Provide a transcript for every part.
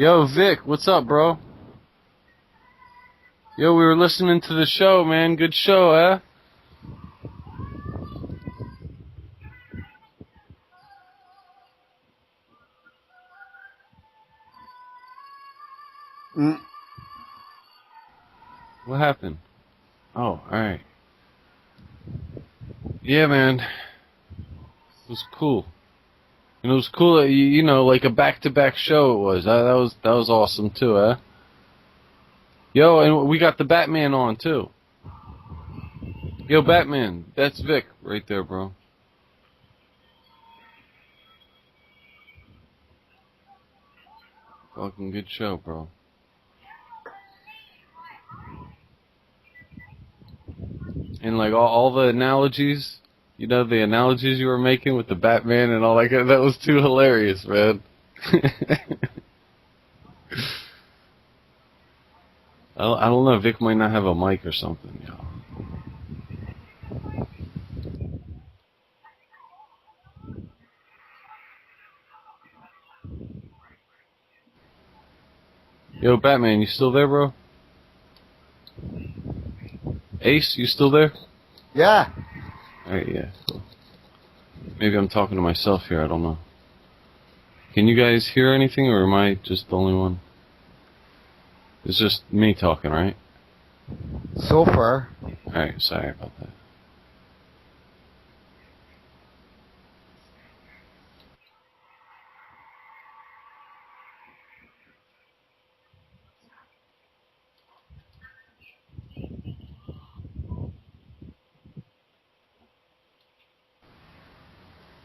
Yo, Vic, what's up, bro? Yo, we were listening to the show, man. Good show, eh? What happened? Oh, alright. Yeah, man. It was cool. And it was cool that you know, like a back-to-back show it was. That was awesome too, eh? Yo, and we got the Batman on too. Yo, Batman, that's Vic right there, bro. Fucking good show, bro. And like all the analogies, you know, the analogies you were making with the Batman and all that was too hilarious, man. I don't know, Vic might not have a mic or something, yo. Yo, Batman, you still there, bro? Ace, you still there? Yeah. Alright, yeah, cool. Maybe I'm talking to myself here, I don't know. Can you guys hear anything, or am I just the only one? It's just me talking, right? So far. Alright, sorry about that.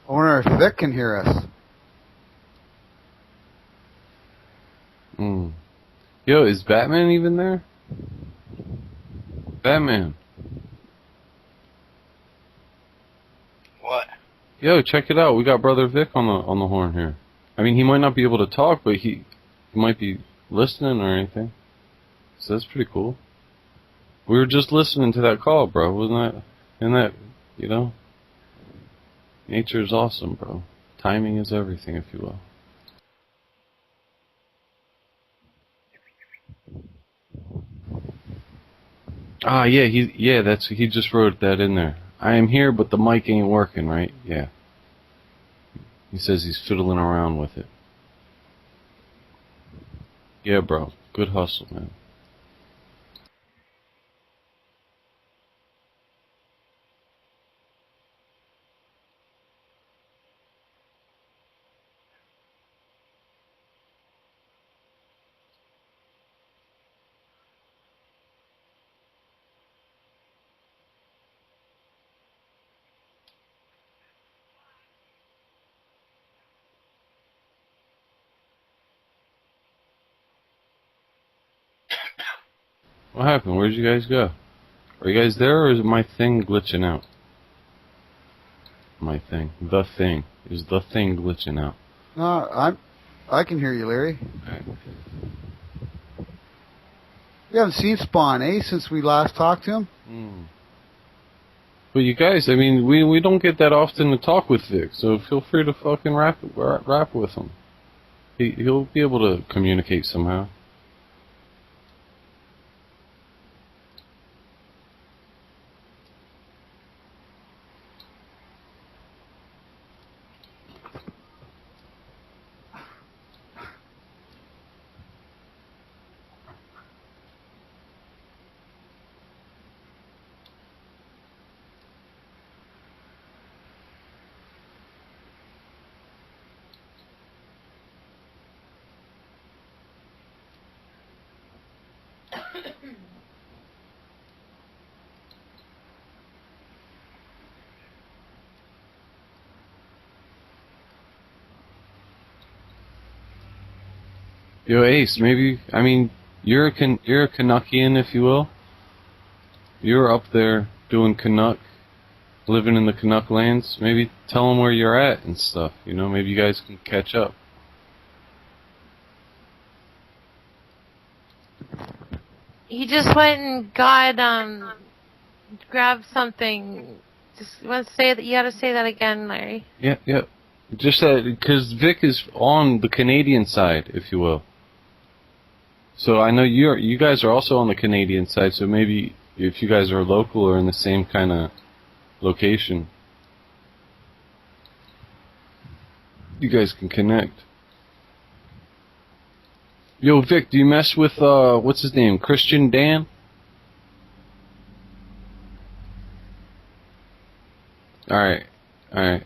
I wonder if Vic can hear us. Yo, is Batman even there? Batman. What? Yo, check it out. We got Brother Vic on the horn here. I mean, he might not be able to talk, but he might be listening or anything. So that's pretty cool. We were just listening to that call, bro. Isn't that, you know? Nature is awesome, bro. Timing is everything, if you will. Ah, yeah, he just wrote that in there. I am here, but the mic ain't working, right? Yeah. He says he's fiddling around with it. Yeah, bro. Good hustle, man. What happened? Where'd you guys go? Are you guys there, or is my thing glitching out? My thing. The thing. Is the thing glitching out? No, I can hear you, Larry. Right. We haven't seen Spawn, since we last talked to him. But you guys, I mean, we don't get that often to talk with Vic, so feel free to fucking rap with him. He'll be able to communicate somehow. Yo, Ace, maybe, I mean, you're a Canuckian, if you will. You're up there doing Canuck, living in the Canuck lands. Maybe tell them where you're at and stuff, you know, maybe you guys can catch up. He just went and grabbed something. Just want to say that, you gotta say that again, Larry. Yeah. Just that, because Vic is on the Canadian side, if you will. So I know you guys are also on the Canadian side, so maybe if you guys are local or in the same kind of location, you guys can connect. Yo, Vic, do you mess with, what's his name, Christian Dan? Alright, alright.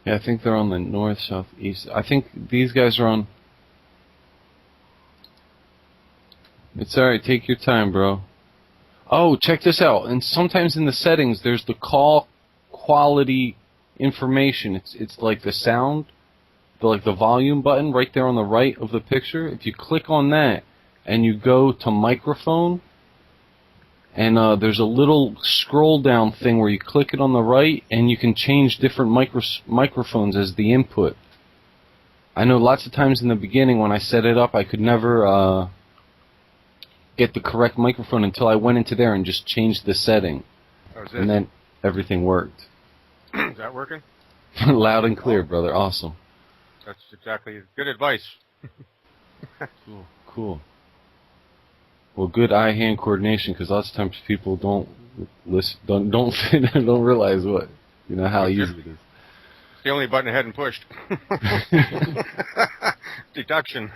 Yeah, I think they're on the north, south, east. I think these guys are on... It's alright, take your time, bro. Oh, check this out. And sometimes in the settings, there's the call quality information. It's like the sound, the volume button right there on the right of the picture. If you click on that and you go to microphone, and there's a little scroll down thing where you click it on the right, and you can change different microphones as the input. I know lots of times in the beginning when I set it up, I could never get the correct microphone until I went into there and just changed the setting. And then everything worked. Is that working? Loud and clear, brother. Awesome. That's exactly good advice. Cool. Cool. Well, good eye-hand coordination, because lots of times people don't listen, don't realize how easy it is. It's the only button I hadn't pushed. Deduction.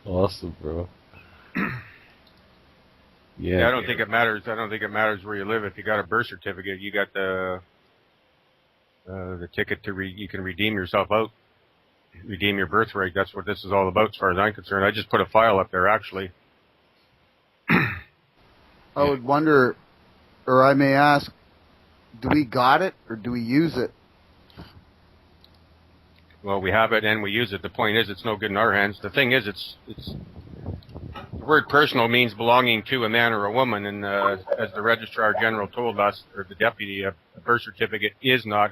Awesome, bro. Yeah. I don't think it matters. I don't think it matters where you live. If you got a birth certificate, you got the ticket to you can redeem yourself out, redeem your birthright. That's what this is all about, as far as I'm concerned. I just put a file up there, actually. I would wonder, or I may ask, do we got it or do we use it? Well, we have it and we use it. The point is, it's no good in our hands. The thing is, it's the word personal means belonging to a man or a woman, and as the Registrar General told us, or the deputy, a birth certificate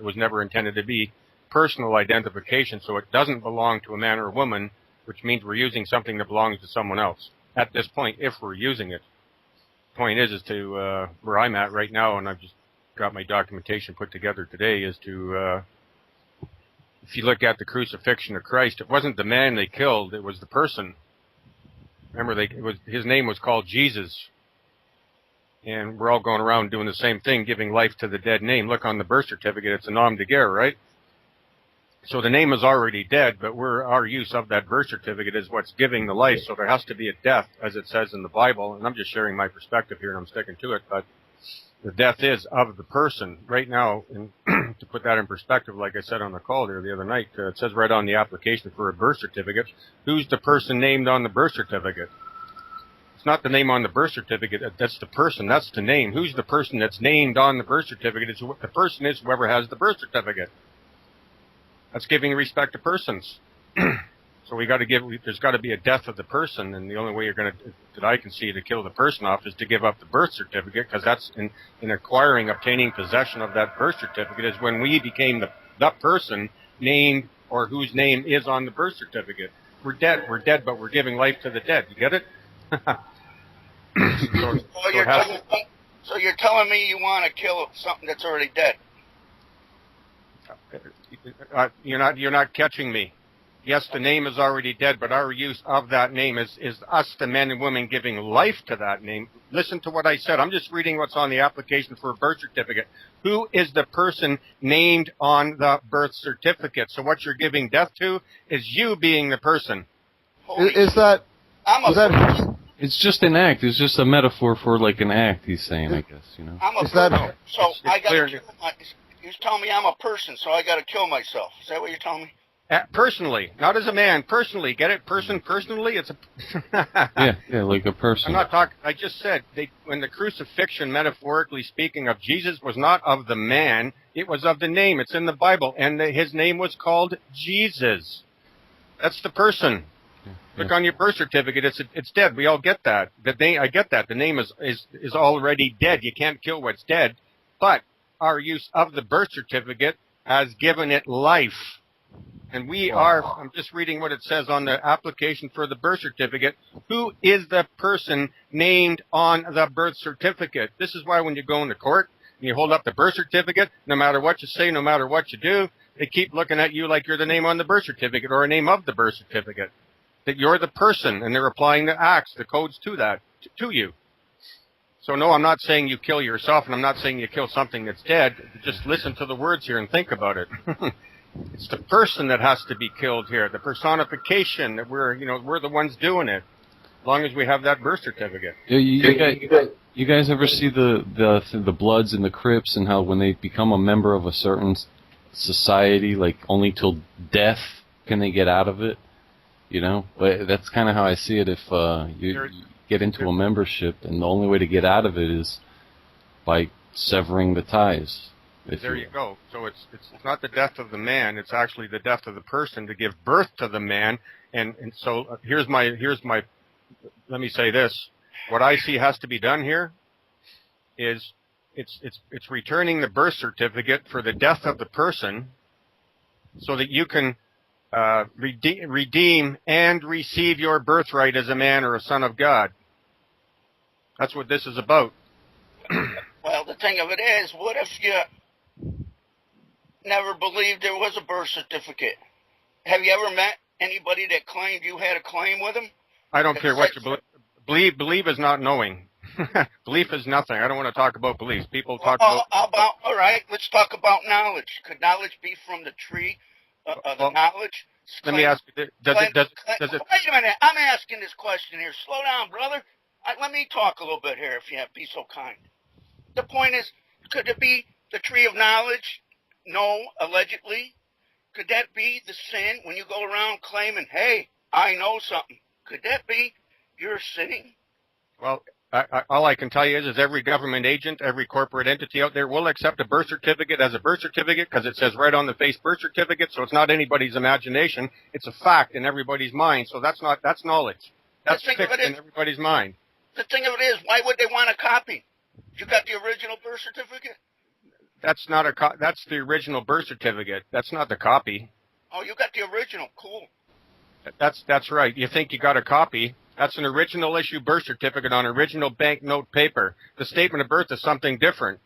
was never intended to be personal identification, so it doesn't belong to a man or a woman, which means we're using something that belongs to someone else at this point, if we're using it. The point is to where I'm at right now, and I've just got my documentation put together today, is to if you look at the crucifixion of Christ, it wasn't the man they killed, it was the person. Remember, his name was called Jesus. And we're all going around doing the same thing, giving life to the dead name. Look on the birth certificate, it's a nom de guerre, right? So the name is already dead, but our use of that birth certificate is what's giving the life. So there has to be a death, as it says in the Bible. And I'm just sharing my perspective here, and I'm sticking to it. But the death is of the person. Right now, and to put that in perspective, like I said on the call there the other night, it says right on the application for a birth certificate, who's the person named on the birth certificate? It's not the name on the birth certificate. That's the person. That's the name. Who's the person that's named on the birth certificate? The person is whoever has the birth certificate. That's giving respect to persons. So there's got to be a death of the person, and the only way that I can see to kill the person off is to give up the birth certificate, because that's in obtaining possession of that birth certificate is when we became the person named or whose name is on the birth certificate. We're dead, but we're giving life to the dead. You get it? So you're telling me you want to kill something that's already dead? You're not catching me. Yes, the name is already dead, but our use of that name is us, the men and women, giving life to that name. Listen to what I said. I'm just reading what's on the application for a birth certificate. Who is the person named on the birth certificate? So what you're giving death to is you being the person. It's just an act. It's just a metaphor for like an act, he's saying, I guess, I'm a person, so I got to kill You're telling me I'm a person, so I got to kill myself. Is that what you're telling me? Personally, not as a man. Personally, get it? Personally, it's a... yeah, like a person. I'm not talking... I just said, when the crucifixion, metaphorically speaking, of Jesus was not of the man, it was of the name. It's in the Bible, and his name was called Jesus. That's the person. Yeah. Look on your birth certificate. It's dead. We all get that. I get that. The name is already dead. You can't kill what's dead. But our use of the birth certificate has given it life. And I'm just reading what it says on the application for the birth certificate. Who is the person named on the birth certificate? This is why when you go into court and you hold up the birth certificate, no matter what you say, no matter what you do, they keep looking at you like you're the name on the birth certificate or a name of the birth certificate. That you're the person, and they're applying the acts, the codes to that, to you. So no, I'm not saying you kill yourself, and I'm not saying you kill something that's dead. Just listen to the words here and think about it. It's the person that has to be killed here, the personification that we're the ones doing it. As long as we have that birth certificate. Yeah, you guys ever see the Bloods and the Crips and how when they become a member of a certain society, like only till death can they get out of it? You know, but that's kind of how I see it. If you get into a membership, and the only way to get out of it is by severing the ties. There you go. So it's not the death of the man; it's actually the death of the person to give birth to the man. And so here's my. Let me say this: what I see has to be done here is it's returning the birth certificate for the death of the person, so that you can redeem and receive your birthright as a man or a son of God. That's what this is about. Well, the thing of it is, what if you never believed there was a birth certificate? Have you ever met anybody that claimed you had a claim with them? I don't care what you believe. Believe is not knowing. Belief is nothing. I don't want to talk about beliefs. People talk about... All right, let's talk about knowledge. Could knowledge be from the tree of the knowledge? Let me ask you, does it... Wait a minute. I'm asking this question here. Slow down, brother. Let me talk a little bit here, if you have, be so kind. The point is, could it be the tree of knowledge? No, allegedly. Could that be the sin when you go around claiming, hey, I know something? Could that be you're sinning? Well, all I can tell you is every government agent, every corporate entity out there will accept a birth certificate as a birth certificate because it says right on the face birth certificate, so it's not anybody's imagination. It's a fact in everybody's mind, so that's knowledge. That's fixed in everybody's mind. The thing of it is, why would they want a copy? You got the original birth certificate? That's not that's the original birth certificate. That's not the copy. Oh, you got the original. Cool. That's right. You think you got a copy? That's an original issue birth certificate on original banknote paper. The statement of birth is something different.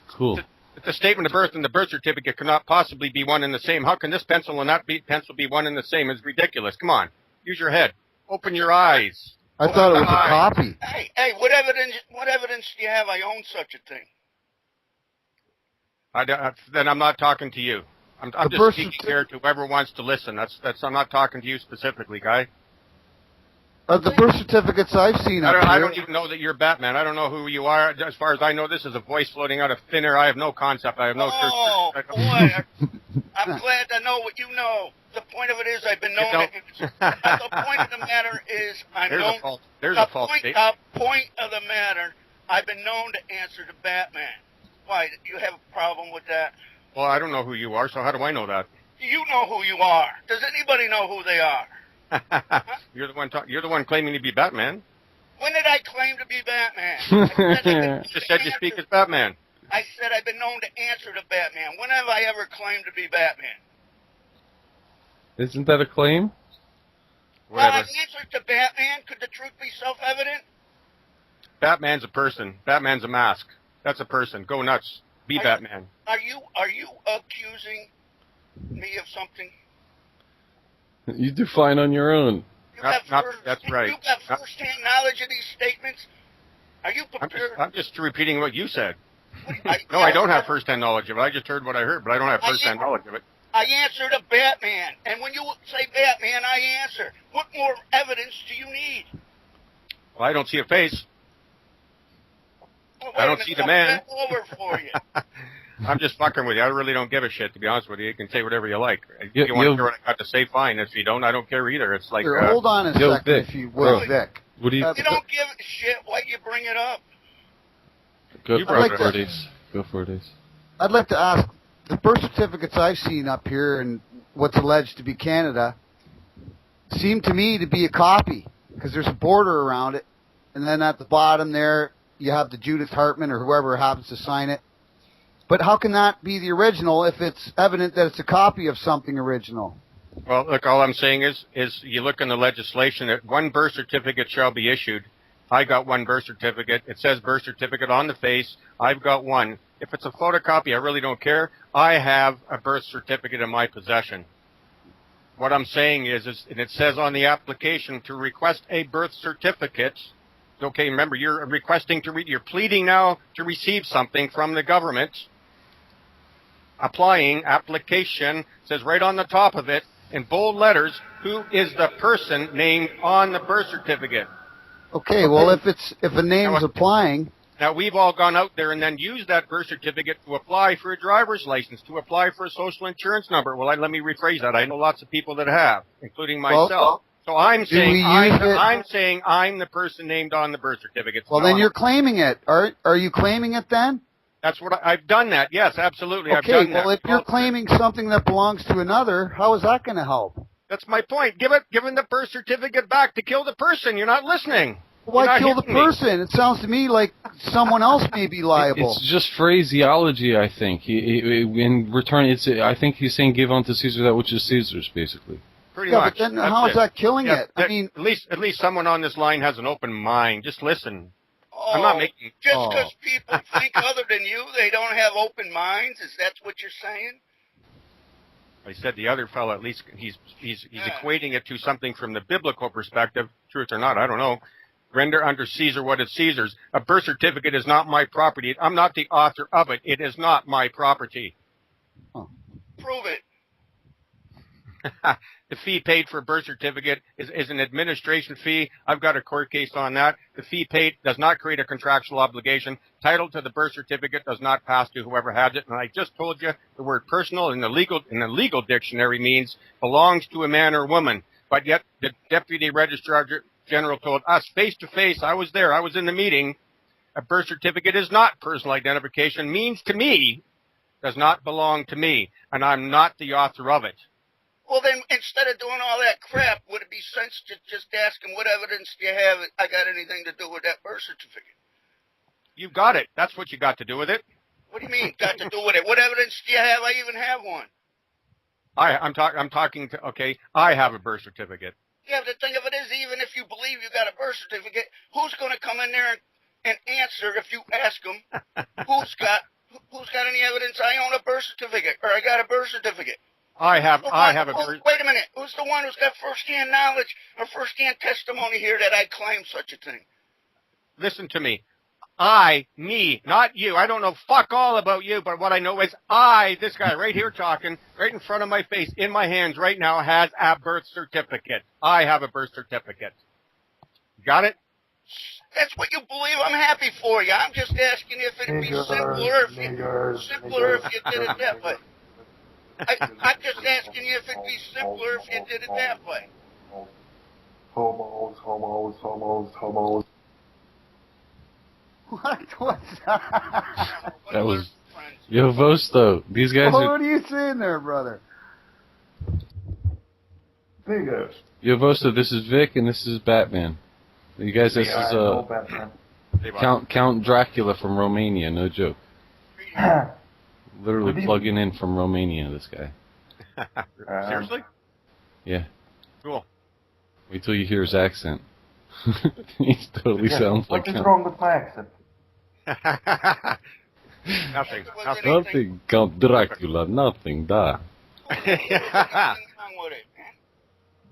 Cool. The statement of birth and the birth certificate cannot possibly be one and the same. How can this pencil and that pencil be one and the same? It's ridiculous. Come on. Use your head. Open your eyes. I thought it was a copy. Hey, what evidence do you have I own such a thing? Then I'm not talking to you. I'm just speaking here to whoever wants to listen. I'm not talking to you specifically, guy. The birth certificates I've seen I don't even know that you're Batman. I don't know who you are. As far as I know, this is a voice floating out of thin air. I have no concept. I have no... Oh, boy. I'm glad to know what you know. The point of it is I've been known... The point of the matter is I'm known... There's a false statement. The point of the matter, I've been known to answer to Batman. Why, do you have a problem with that? Well, I don't know who you are, so how do I know that? You know who you are. Does anybody know who they are? Huh? You're the one claiming to be Batman. When did I claim to be Batman? You just said you speak as Batman. I said I've been known to answer to Batman. When have I ever claimed to be Batman? Isn't that a claim? Well, I answered to Batman. Could the truth be self-evident? Batman's a person. Batman's a mask. That's a person. Go nuts. Be Batman. Are you accusing me of something? You do fine on your own. That's right. You got first-hand knowledge of these statements? Are you prepared? I'm just repeating what you said. No, I don't have first-hand knowledge of it. I just heard what I heard, but I don't have first-hand knowledge of it. I answer to Batman. And when you say Batman, I answer. What more evidence do you need? Well, I don't see a face. Well, I don't see the man. Over for you. I'm just fucking with you. I really don't give a shit, to be honest with you. You can say whatever you like. If you want to hear what I got to say, fine. If you don't, I don't care either. It's like... Here, hold on a second, Vic, if you will, Vic. What do you... You don't give a shit. Why'd you bring it up? Go for it, Ace. Go for it, Ace. I'd like to ask, the birth certificates I've seen up here and what's alleged to be Canada seem to me to be a copy because there's a border around it. And then at the bottom there, you have the Judith Hartman or whoever happens to sign it. But how can that be the original if it's evident that it's a copy of something original? Well, look, all I'm saying is you look in the legislation that one birth certificate shall be issued I got one birth certificate. It says birth certificate on the face. I've got one. If it's a photocopy, I really don't care. I have a birth certificate in my possession. What I'm saying is and it says on the application to request a birth certificate. Okay, remember, you're requesting you're pleading now to receive something from the government. Applying, application, says right on the top of it, in bold letters, who is the person named on the birth certificate. Okay, well, if a name's applying... Now, we've all gone out there and then used that birth certificate to apply for a driver's license, to apply for a social insurance number. Well, let me rephrase that. I know lots of people that have, including myself. So I'm saying I'm the person named on the birth certificate. Well, then you're claiming it. Are you claiming it then? That's what I've done that. Yes, absolutely. Okay, I've done that. well, if you're claiming something that belongs to another, how is that going to help? That's my point. Give him the birth certificate back to kill the person. You're not listening. Why kill the person? It sounds to me like someone else may be liable. It's just phraseology, I think. In return, I think he's saying give unto Caesar that which is Caesar's, basically. Pretty much. But then how is that killing it? I mean, at least someone on this line has an open mind. Just listen. Oh, I'm not making. Just because people think other than you, they don't have open minds. Is that what you're saying? I said the other fellow, at least he's equating it to something from the biblical perspective. Truth or not, I don't know. Render unto Caesar what is Caesar's. A birth certificate is not my property. I'm not the author of it. It is not my property. Oh. Prove it. The fee paid for a birth certificate is an administration fee. I've got a court case on that. The fee paid does not create a contractual obligation. Title to the birth certificate does not pass to whoever has it. And I just told you the word personal in the legal dictionary means belongs to a man or woman. But yet the Deputy Registrar General told us face to face, I was there, I was in the meeting, a birth certificate is not personal identification, means to me, does not belong to me, and I'm not the author of it. Well, then, instead of doing all that crap, would it be sense to just ask him what evidence do you have I got anything to do with that birth certificate? You got it. That's what you got to do with it. What do you mean, got to do with it? What evidence do you have I even have one? I'm talking to, okay, I have a birth certificate. Yeah, the thing of it is, even if you believe you got a birth certificate, who's going to come in there and answer if you ask them who's got any evidence I own a birth certificate or I got a birth certificate? I have a birth. Wait a minute. Who's the one who's got first-hand knowledge or first-hand testimony here that I claim such a thing? Listen to me. Me, not you. I don't know fuck all about you, but what I know is this guy right here talking, right in front of my face, in my hands right now, has a birth certificate. I have a birth certificate. Got it? That's what you believe. I'm happy for you. I'm just asking if it'd be simpler if you did it that way. I'm just asking you if it'd be simpler if you did it that way. What was that? That was Yo Vosto. These guys What are are you saying there, brother? Bigger. Yo Vosto. This is Vic and this is Batman. You guys, this is Count Dracula from Romania. No joke. Literally plugging in from Romania. This guy. Seriously? Yeah. Cool. Wait till you hear his accent. He totally sounds like What is wrong with my accent? Nothing. Nothing, Count Dracula. Nothing, da.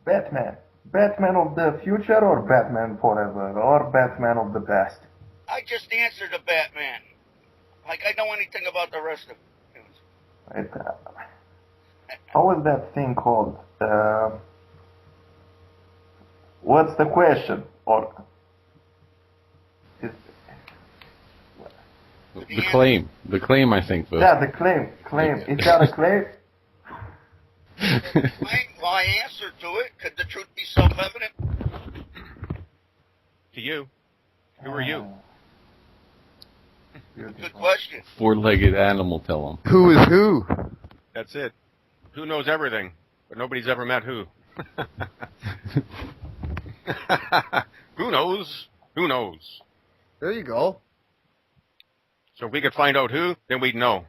Batman. Batman of the future or Batman forever or Batman of the past? I just answered the Batman. Like I know anything about the rest of it. Right. How was that thing called? What's the question? Or The claim, I think, though. yeah, the claim. Is that a claim? Well, I answered to it. Could the truth be self-evident? To you. Who are you? Good question. Four-legged animal, tell him. Who is who? That's it. Who knows everything, but nobody's ever met who. Who knows? Who knows? There you go. So if we could find out who, then we'd know.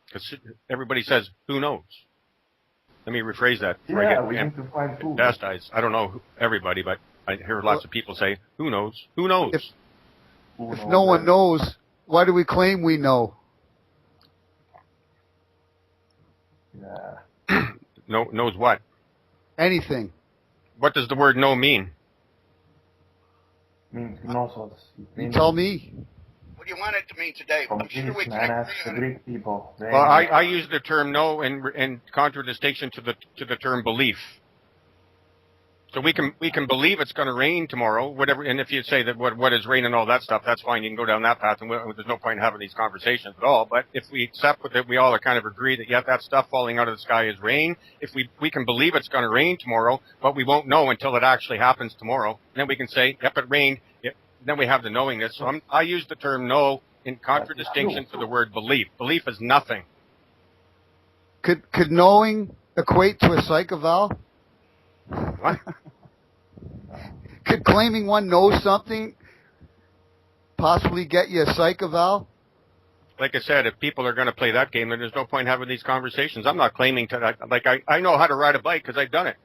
Because everybody says, who knows? Let me rephrase that. Yeah, we need to find who. Chastised. I don't know everybody, but I hear lots of people say, who knows? Who knows? If no one knows, why do we claim we know? Yeah. Knows what? Anything. What does the word know mean? Means gnosos. You tell me. What do you want it to mean today? From I'm sure we Greece, can man, agree ask the on it. Greek people. They Well, know. I use the term know in contradistinction to the term belief. So we can believe it's going to rain tomorrow, whatever. And if you say that what is rain and all that stuff, that's fine. You can go down that path, and there's no point in having these conversations at all. But if we accept that we all are kind of agree that that stuff falling out of the sky is rain. If we can believe it's going to rain tomorrow, but we won't know until it actually happens tomorrow. And then we can say, yep, it rained. Yep. Then we have the knowingness. So I use the term know in contradistinction to the word belief. Belief is nothing. Could knowing equate to a psych eval? What? Could claiming one knows something possibly get you a psych eval? Like I said, if people are going to play that game, then there's no point having these conversations. I'm not claiming to, I know how to ride a bike because I've done it.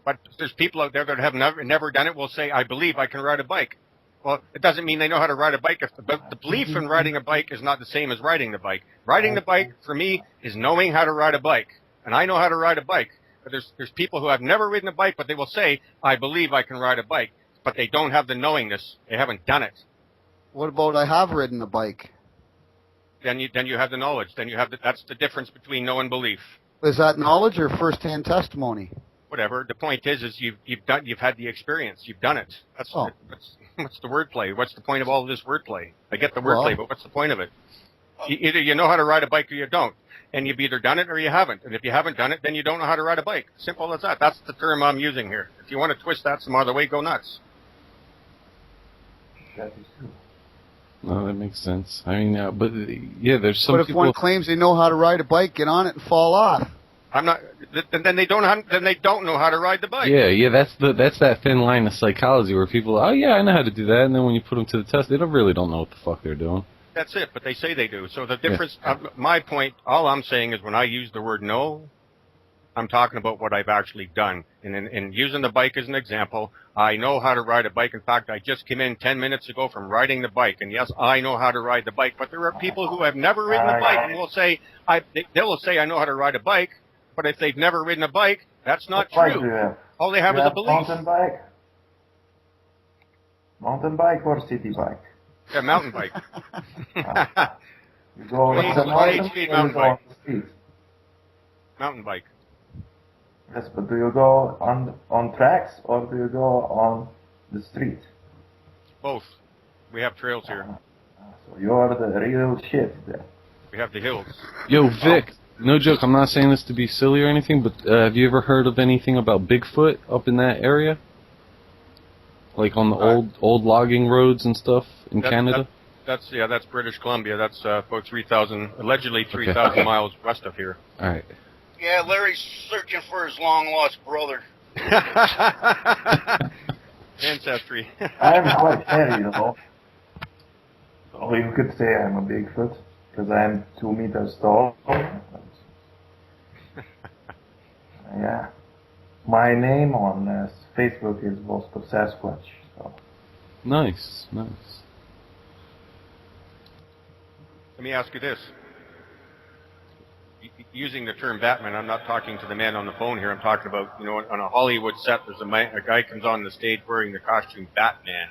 But there's people out there that have never done it will say, I believe I can ride a bike. Well, it doesn't mean they know how to ride a bike. If the belief in riding a bike is not the same as riding the bike. Riding the bike, for me, is knowing how to ride a bike. And I know how to ride a bike. But there's people who have never ridden a bike, but they will say, I believe I can ride a bike. But they don't have the knowingness. They haven't done it. What about I have ridden a bike? Then you have the knowledge. Then you have that's the difference between know and belief. Is that knowledge or first-hand testimony? Whatever. The point is you've had the experience. You've done it. What's the wordplay? What's the point of all of this wordplay? I get the wordplay, but what's the point of it? Either you know how to ride a bike or you don't. And you've either done it or you haven't. And if you haven't done it, then you don't know how to ride a bike. Simple as that. That's the term I'm using here. If you want to twist that some other way, go nuts. That is true. No, that makes sense. I mean, but yeah, there's some But if people. one claims they know how to ride a bike, get on it and fall off. I'm not. Then they don't know how to ride the bike. Yeah, that's that thin line of psychology where people, oh yeah, I know how to do that, and then when you put them to the test, they really don't know what the fuck they're doing. That's it, but they say they do. So the difference, my point, all I'm saying is when I use the word know, I'm talking about what I've actually done. And in using the bike as an example, I know how to ride a bike. In fact, I just came in 10 minutes ago from riding the bike. And yes, I know how to ride the bike. But there are people who have never ridden a bike and will say, they will say I know how to ride a bike. But if they've never ridden a bike, that's not What bike true. do you have? All they have You is a have belief. Mountain bike? Mountain bike or city bike? A mountain bike. You go on the 20 mountain speed or mountain you go bike. on the street? Mountain bike. Yes, but do you go on tracks or do you go on the street? Both. We have trails here. So you're the real shit there. We have the hills. Yo, Vic, no joke, I'm not saying this to be silly or anything, but have you ever heard of anything about Bigfoot up in that area? Like on the old logging roads and stuff in Canada? That's British Columbia. That's about allegedly 3,000 miles west of here. All right. Yeah, Larry's searching for his long-lost brother. Ancestry. I'm quite hairy, you know. So you could say I'm a Bigfoot, because I'm 2 meters tall. Yeah. My name on Facebook is Vostok Sasquatch. So. Nice. Let me ask you this. Using the term Batman, I'm not talking to the man on the phone here. I'm talking about, on a Hollywood set, there's a guy comes on the stage wearing the costume Batman.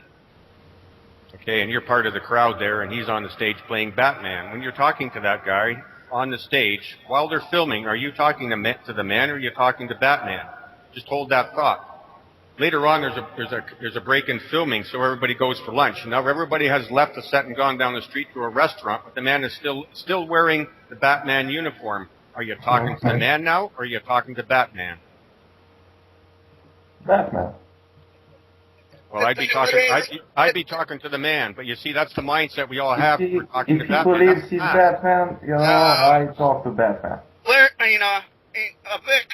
Okay, and you're part of the crowd there, and he's on the stage playing Batman. When you're talking to that guy on the stage, while they're filming, are you talking to the man or are you talking to Batman? Just hold that thought. Later on, there's a break in filming, so everybody goes for lunch. Now everybody has left the set and gone down the street to a restaurant, but the man is still wearing the Batman uniform. Are you talking to the man now, or are you talking to Batman? Batman. Well, I'd be talking to the man, but you see, that's the mindset we all have. We're talking to If Batman. he believes he's Batman, I talk to Batman. Larry, Vic,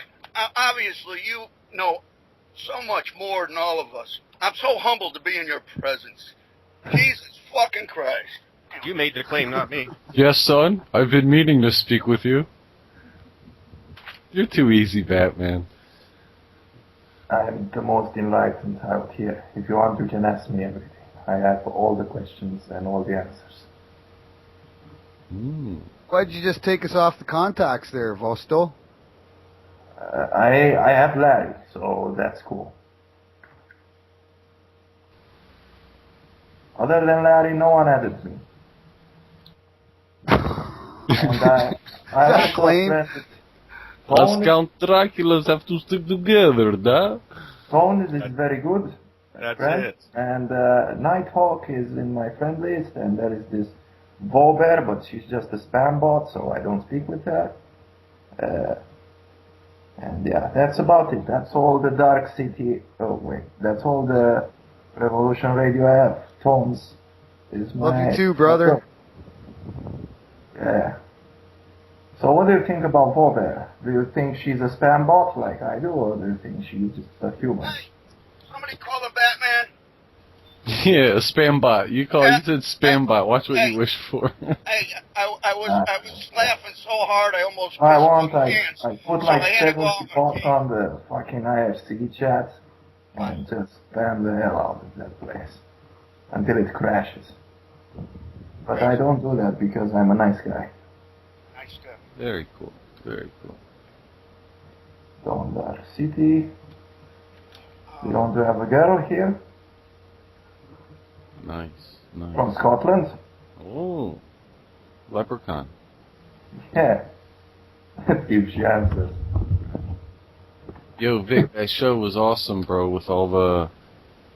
obviously you know so much more than all of us. I'm so humbled to be in your presence. Jesus fucking Christ. You made the claim, not me. Yes, son, I've been meaning to speak with you. You're too easy, Batman. I'm the most enlightened out here. If you want, you can ask me everything. I have all the questions and all the answers. Why'd you just take us off the contacts there, Vosto? I have Larry, so that's cool. Other than Larry, no one added me. And I that also claim? friended Us Tony. Count Draculas have to stick together, da? Tony is very good. That's friend. it. And Nighthawk is in my friend list, and there is this Vober, but she's just a spam bot, so I don't speak with her. And yeah, that's about it. That's all the Dark City. Oh wait, that's all the Revolution Radio I have. Tones is my. Love you too, brother. Yeah. So what do you think about Vober? Do you think she's a spam bot like I do, or do you think she's just a human? Hey, somebody call the Batman. Yeah, a spam bot. You said spam bot. Watch what you wish for. Hey, I was laughing so hard I almost I pissed my I pants. put So like I had to go 70 off my bots feet. on the fucking IRC chat and just spam the hell out of that place until it crashes. But I don't do that because I'm a nice guy. Nice stuff. Very cool. Very cool. Dondar City. We don't have a girl here Nice. from Nice. Scotland. Oh. Leprechaun. Yeah. If she answers. Yo, Vic, that show was awesome, bro, with all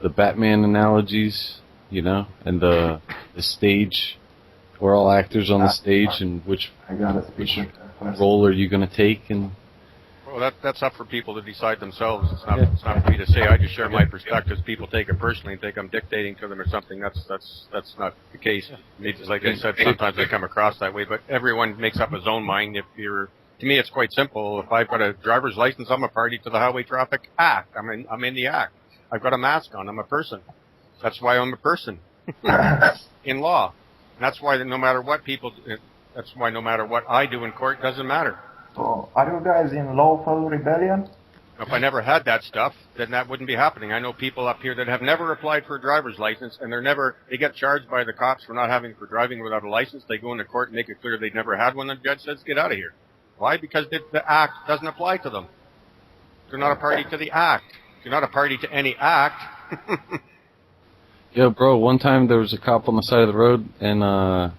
the Batman analogies, you know, and the stage. We're all actors on the stage, and which I gotta speak with her first. role are you going to take? And Well, that's up for people to decide themselves. It's not for me to say. I just share my perspectives. People take it personally and think I'm dictating to them or something. That's not the case. It's like I said, sometimes I come across that way. But everyone makes up his own mind. To me, it's quite simple. If I've got a driver's license, I'm a party to the Highway Traffic Act. I'm in the act. I've got a mask on. I'm a person. That's why I'm a person in law. And that's why no matter what I do in court, doesn't matter. So, are you guys in lawful rebellion? If I never had that stuff, then that wouldn't be happening. I know people up here that have never applied for a driver's license, and they get charged by the cops for for driving without a license. They go into court and make it clear they've never had one. The judge says, get out of here. Why? Because the act doesn't apply to them. They're not a party to the act. You're not a party to any act. yeah, bro, one time there was a cop on the side of the road, and I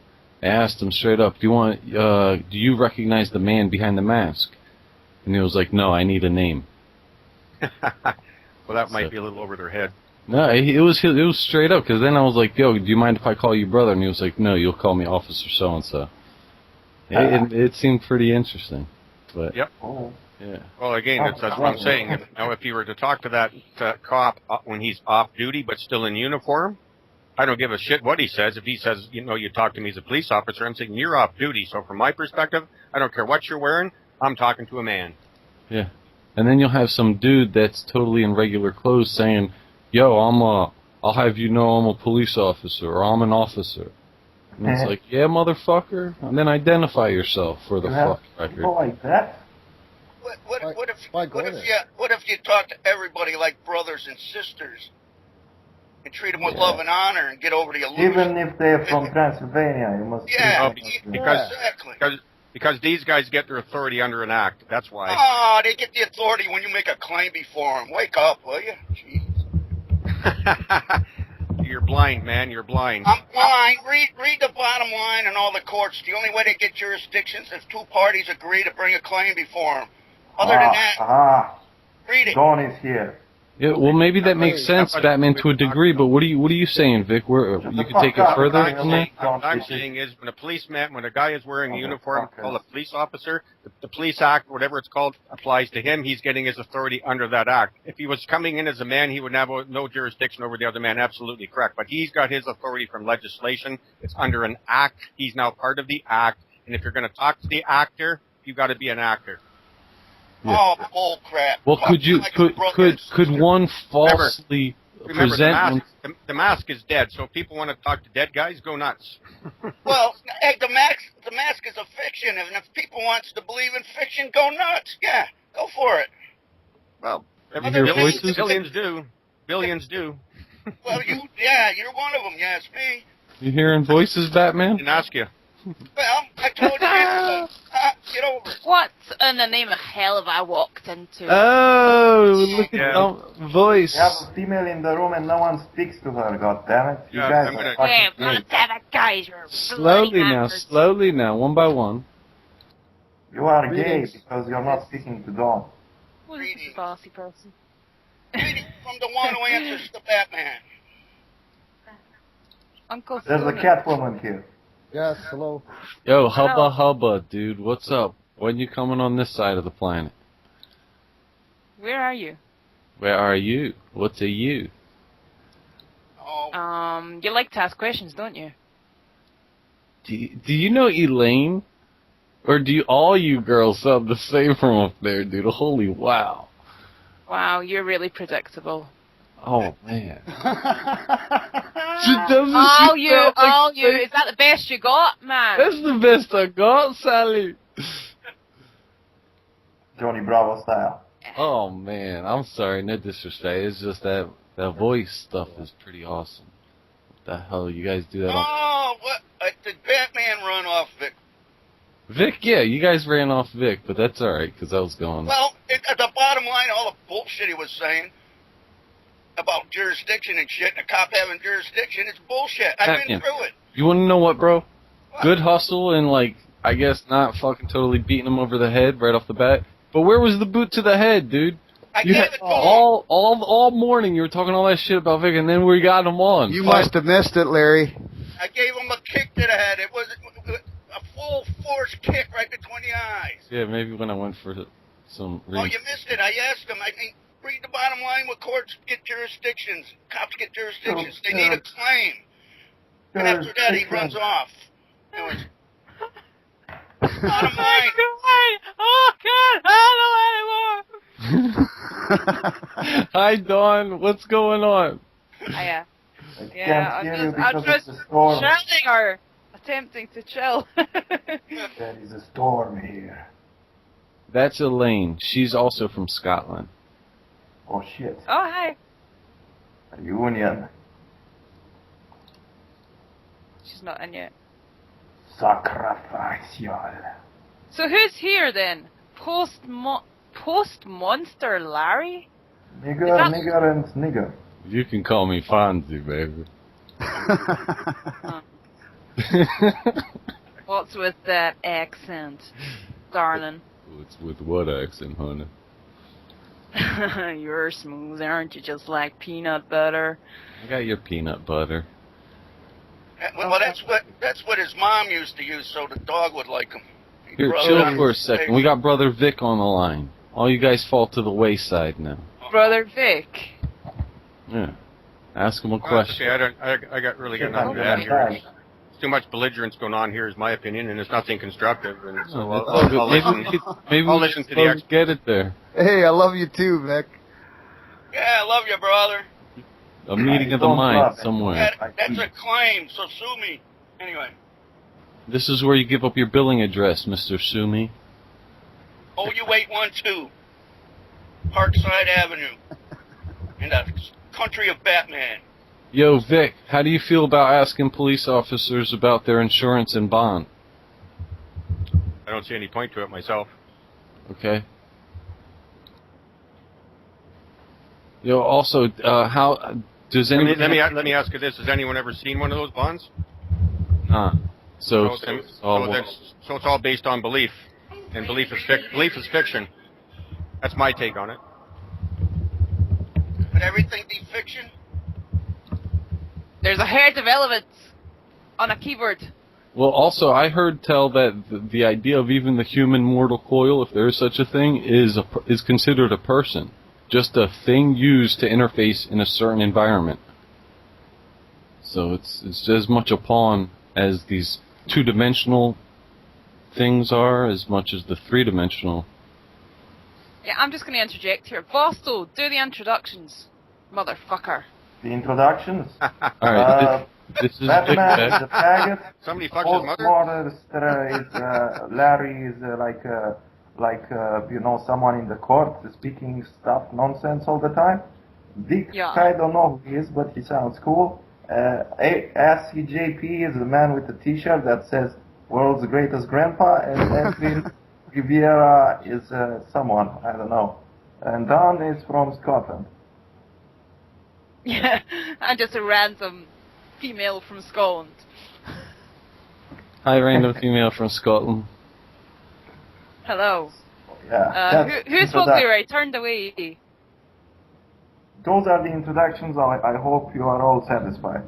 asked him straight up, do you recognize the man behind the mask? And he was like, no, I need a name. Well, that might be a little over their head. No, it was straight up, because then I was like, yo, do you mind if I call you brother? And he was like, no, you'll call me Officer so-and-so. It seemed pretty interesting. But Yep. Oh. yeah. Well, again, that's what I'm saying. If you were to talk to that cop when he's off duty but still in uniform, I don't give a shit what he says. If he says, you talk to me as a police officer, I'm saying you're off duty. So from my perspective, I don't care what you're wearing. I'm talking to a man. Yeah. And then you'll have some dude that's totally in regular clothes saying, yo, I'll have you know I'm a police officer, or I'm an officer. And it's like, yeah, motherfucker. And then identify yourself for the fuck record. People like that? What if you talk to everybody like brothers and sisters and treat them with love and honor and get over the illusion? Even if they're from Transylvania, you must Because these guys get their authority under an act. That's why. Oh, they get the authority when you make a claim before them. Wake up, will you? Jeez. You're blind, man. You're blind. I'm blind. Read the bottom line in all the courts. The only way they get jurisdictions is if two parties agree to bring a claim before them. Other than that, read it. Dawn is here. Yeah, well, maybe that makes sense, Batman, to a degree. But what are you saying, Vic? You can take it further from that. What I'm saying is, when a guy is wearing a uniform called a police officer, the police act, whatever it's called, applies to him. He's getting his authority under that act. If he was coming in as a man, he would have no jurisdiction over the other man. Absolutely correct. But he's got his authority from legislation. It's under an act. He's now part of the act. And if you're going to talk to the actor, you've got to be an actor. Yeah. Oh, bull crap. Well, could one falsely present? The mask is dead, so if people want to talk to dead guys, go nuts. Well, hey, the mask is a fiction, and if people wants to believe in fiction, go nuts. Yeah, go for it. Well, You hear voices? Billions do. Billions do. Well, you're one of them. Yes, me. You hearing voices, Batman? Didn't ask you. Well, I told you. Get over it. What in the name of hell have I walked into? Oh, look at Yeah. that voice. We have a female in the room and no one speaks to her, goddammit. You Yeah, guys I'm are gonna- Hey, fucking great. damn it, guys, you're Slowly bloody now, masters. slowly now, one by one. You are gay Greetings. because you're not speaking to Dawn. Who's this bossy person? Reading from the one who answers the Batman. Uncle There's a Tony. cat woman here. Yes, hello. Yo, hubba Hello. hubba, dude, what's up? When you coming on this side of the planet? Where are you? Where are you? What's a you? Oh, You like to ask questions, don't you? Do you know Elaine? Or do all you girls sound the same from up there, dude? Holy wow. Wow, you're really predictable. Oh, man. She doesn't All she you, sound like all you. Elaine? Is that the best you got, man? That's the best I got, Sally. Johnny Bravo style. Oh, man. I'm sorry, no disrespect. It's just that voice stuff is pretty awesome. What the hell? You guys do that on... oh, what? Did Batman run off Vic? Vic, yeah, you guys ran off Vic, but that's alright, because I was going... Well, at the bottom line, all the bullshit he was saying about jurisdiction and shit, and a cop having jurisdiction, it's bullshit. I've been Batman. through it. You want to know what, bro? What? Good hustle and, like, I guess not fucking totally beating him over the head right off the bat. But where was the boot to the head, dude? I You gave had it to him. all morning you were talking all that shit about Vic, and then we got him on. You must have missed it, Larry. I gave him a kick to the head. It was a full force kick right between the eyes. Yeah, maybe when I went for some... Oh, you missed it. I asked him. I mean, read the bottom line what courts get jurisdictions. Cops get jurisdictions. They need a claim. And after that, he runs off. Anyways. Bottom line. Oh, God, I don't know anymore. Hi, Dawn. What's going on? Yeah. I Yeah, can't hear you I'm because just of the storm. shouting or attempting to chill. There is a storm here. That's Elaine. She's also from Scotland. Oh shit. Oh, hi. A union. She's not in yet. Sacrificial. So who's here then? Post Monster Larry? Nigger, Is that- nigger, and nigger. You can call me Fonzie, baby. What's with that accent, darling? What's with what accent, honey? You're smooth, aren't you? Just like peanut butter. I got your peanut butter. Well, that's what his mom used to use, so the dog would like him. Here, chill for a second. We got Brother Vic on the line. All you guys fall to the wayside now. Brother Vic. Yeah. Ask him a Okay, question. I got really got nothing to add here. There's too much belligerence going on here, is my opinion, and it's nothing constructive. And so That's all good. I'll Maybe listen. we could, maybe I'll we listen should to the expert. get it there. Hey, I love you too, Vic. Yeah, I love you, brother. A meeting of the Don't mind love it. somewhere. That's a claim, so sue me. Anyway. This is where you give up your billing address, Mr. Sumi. Oh, you wait 1-2. Parkside Avenue. In the country of Batman. Yo, Vic, how do you feel about asking police officers about their insurance and bond? I don't see any point to it myself. Okay. Yo, also, how does Let anybody... me ask you this: has anyone ever seen one of those bonds? Nah. So it's all based on belief, and belief is fiction. That's my take on it. But everything be fiction? There's a heart of elements on a keyboard. well, also, I heard tell that the idea of even the human mortal coil, if there is such a thing, is considered a person. Just a thing used to interface in a certain environment. So it's as much a pawn as these two-dimensional things are, as much as the three-dimensional. Yeah, I'm just going to interject here. Vostel, do the introductions, motherfucker. The introductions. Alright, this is Vic Batman is a Beck. faggot. Somebody fucks his mother. Postmortem is Larry is like like someone in the court speaking stuff nonsense all the time. Vic, Yeah. I don't know who he is, but he sounds cool. SCJP is the man with the T-shirt that says "World's Greatest Grandpa," and Edwin Riviera is someone I don't know. And Don is from Scotland. Yeah, and just a random female from Scotland. Hi, random female from Scotland. Hello. Yeah. Who spoke to you? I turned away. Those are the introductions. I hope you are all satisfied.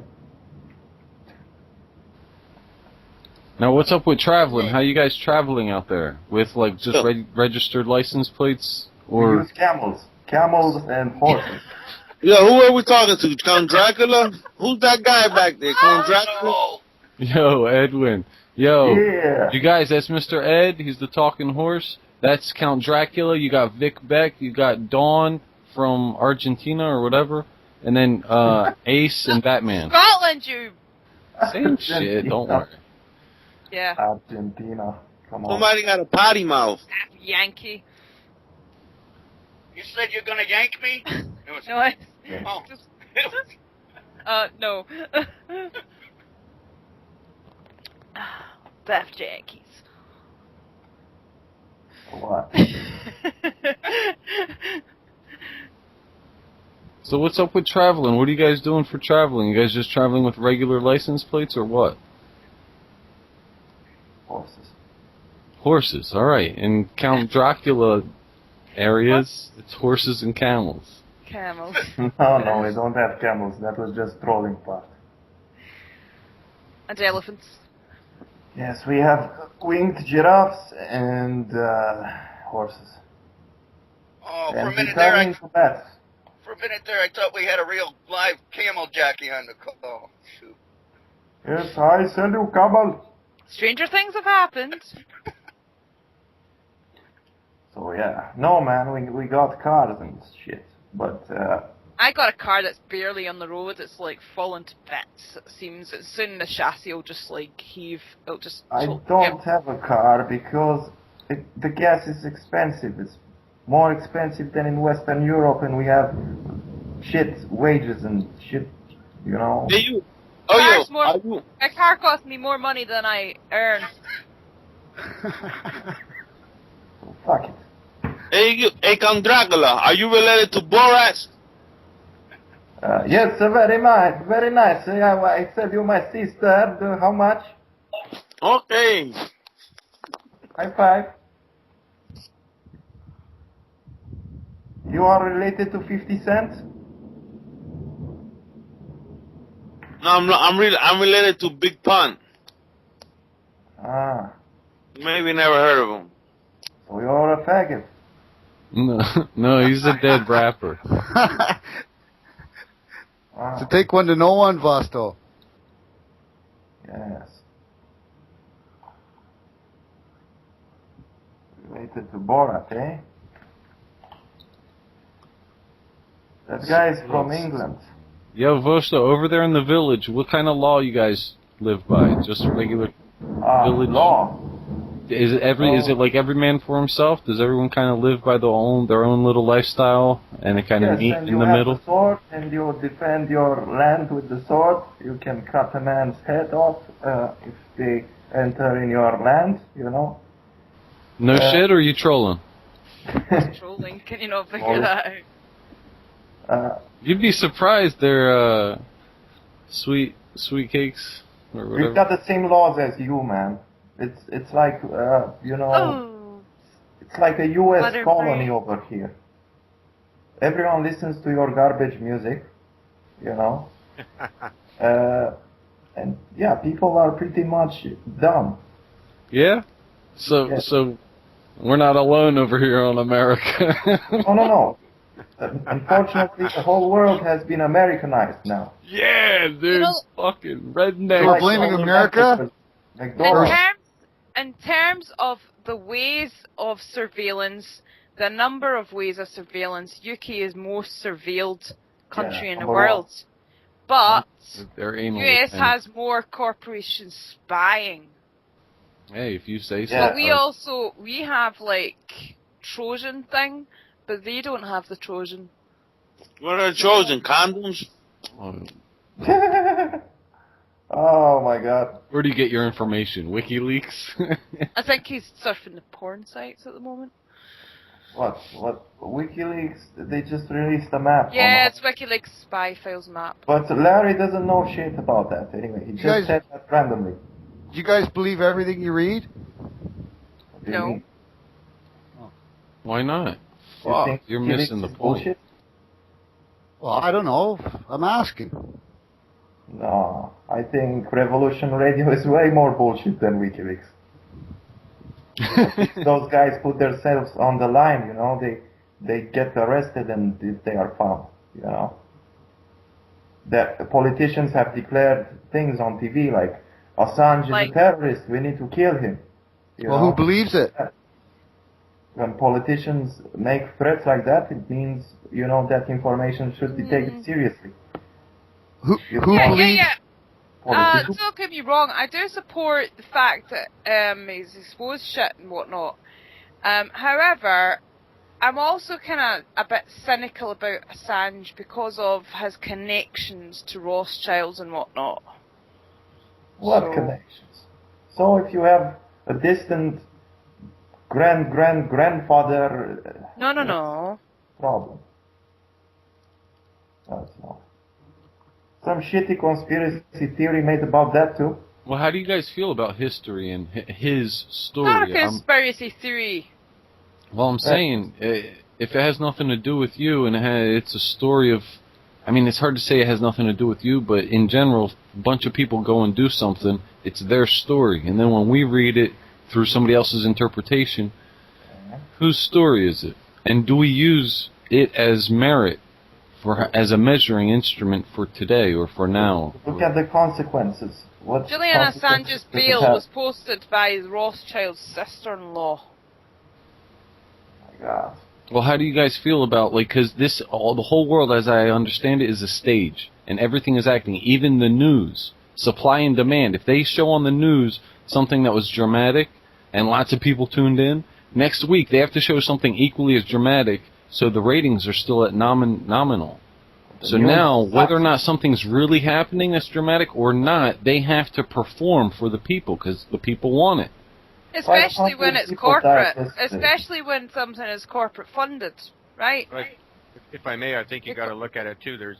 Now, what's up with traveling? How you guys traveling out there? With like just registered license plates, We or use camels and horses. Yo, who are we talking to? Count Dracula? Who's that guy back there? Count Dracula? yo, Edwin, yo, Yeah. you guys, that's Mr. Ed. He's the talking horse. That's Count Dracula. You got Vic Beck. You got Dawn from Argentina or whatever, and then Ace and Batman. Scotland, you. Same shit. Don't worry. Yeah. Argentina. Come on. Somebody got a potty mouth. Yankee. You said you're gonna yank me? It was, No, I. oh. No. Beth Yankees. What? So what's up with traveling? What are you guys doing for traveling? You guys just traveling with regular license plates or what? Horses. Horses, all right. In Count Dracula areas, it's horses and camels. Camels. No, we don't have camels. That was just trolling part. And elephants. Yes, we have winged giraffes and horses. Oh, for a And minute we're there, traveling to bats. for a minute there, I thought we had a real live camel jockey on the call. Shoot. Yes, I send you camel. Stranger things have happened. So yeah, no man, we got cars and shit, but I got a car that's barely on the road. It's like falling to bits. It seems soon the chassis will just like heave. It'll just. I don't have a car because the gas is expensive. It's more expensive than in Western Europe, and we have shit wages and shit, you know. Hey, you. Oh, yo. Car's more- Are you? My car cost me more money than I earn. Fuck it. Hey, you. Hey, Count Dracula. Are you related to Borat? Yes, very nice, very nice. I said you my sister. How much? Okay. High five. You are related to 50 Cent? No, I'm related to Big Pun. Ah, Maybe never heard of him. so you're a faggot. No, he's a dead rapper. Ah, To take one to know one, Vosto. yes. Related to Borat, eh? That guy is from England. Yo, Vosto, over there in the village, what kind of law you guys live by? Just regular village? Law. Is it like every man for himself? Does everyone kind of live by their own little lifestyle and it kind of meet and in you the have middle? the sword, and you defend your land with the sword. You can cut a man's head off if they enter in your land, you know. No shit, or are you trolling? Trolling. Can you not figure Oh. that out? You'd be surprised they're sweet cakes or We've whatever. got the same laws as you, man. It's like you know, Oh. it's like a U.S. Butterfly. colony over here. Everyone listens to your garbage music, you know. And yeah, people are pretty much dumb. Yeah? So Yes. so we're not alone over here on America. No. Unfortunately, the whole world has been Americanized now. Yeah, dude. know- Fucking redneck. We're blaming all the America? McDonald's. In terms of the ways of surveillance, the number of ways of surveillance, UK is most surveilled country Yeah, in the number world. But They're anal US retention. has more corporations spying. Hey, if you say so. Yeah. But we have like Trojan thing, but they don't have the Trojan. What are chosen? Condoms? Oh, Oh my God. where do you get your information? WikiLeaks? I think he's surfing the porn sites at the moment. What? WikiLeaks? They just released a map. Yeah, it's WikiLeaks spy files map. But Larry doesn't know shit about that. Anyway, he You just guys- said that randomly. Do you guys believe everything you read? What do you No. mean? Why not? You Fuck, think you're WikiLeaks missing the is point. bullshit? Well, I don't know. I'm asking. No, I think Revolution Radio is way more bullshit than WikiLeaks. Those guys put themselves on the line, you know. They get arrested and they are found, you know. The politicians have declared things on TV like Assange is Like- a terrorist. We need to kill him. You Well, know? who believes it? When politicians make threats like that, it means, you know, that information should be taken seriously. Who Yeah, believes? Yeah. Politicians, Don't get me wrong, I do support the fact that he's exposed shit and whatnot. However, I'm also kind of a bit cynical about Assange because of his connections to Rothschilds and whatnot. what So- connections? So if you have a distant grandfather, No. problem. That's not. Some shitty conspiracy theory made about that too. Well, how do you guys feel about history and his story? Not a conspiracy theory. Well, I'm saying, if it has nothing to do with you and it's a story of, I mean, it's hard to say it has nothing to do with you, but in general, a bunch of people go and do something, it's their story. And then when we read it through somebody else's interpretation, whose story is it? And do we use it as merit, as a measuring instrument for today or for now? Look at the consequences. What Julian consequences Assange's does it bail have? was posted by Rothschild's sister-in-law. My God. Well, how do you guys feel about, like, because the whole world, as I understand it, is a stage, and everything is acting, even the news, supply and demand. If they show on the news something that was dramatic, and lots of people tuned in, next week they have to show something equally as dramatic, so the ratings are still at nominal. So news now, sucks. whether or not something's really happening that's dramatic or not, they have to perform for the people, because the people want it. Especially 500 when it's people died corporate. yesterday. Especially when something is corporate funded, right? Right. If I may, I think you got to look at it too. There's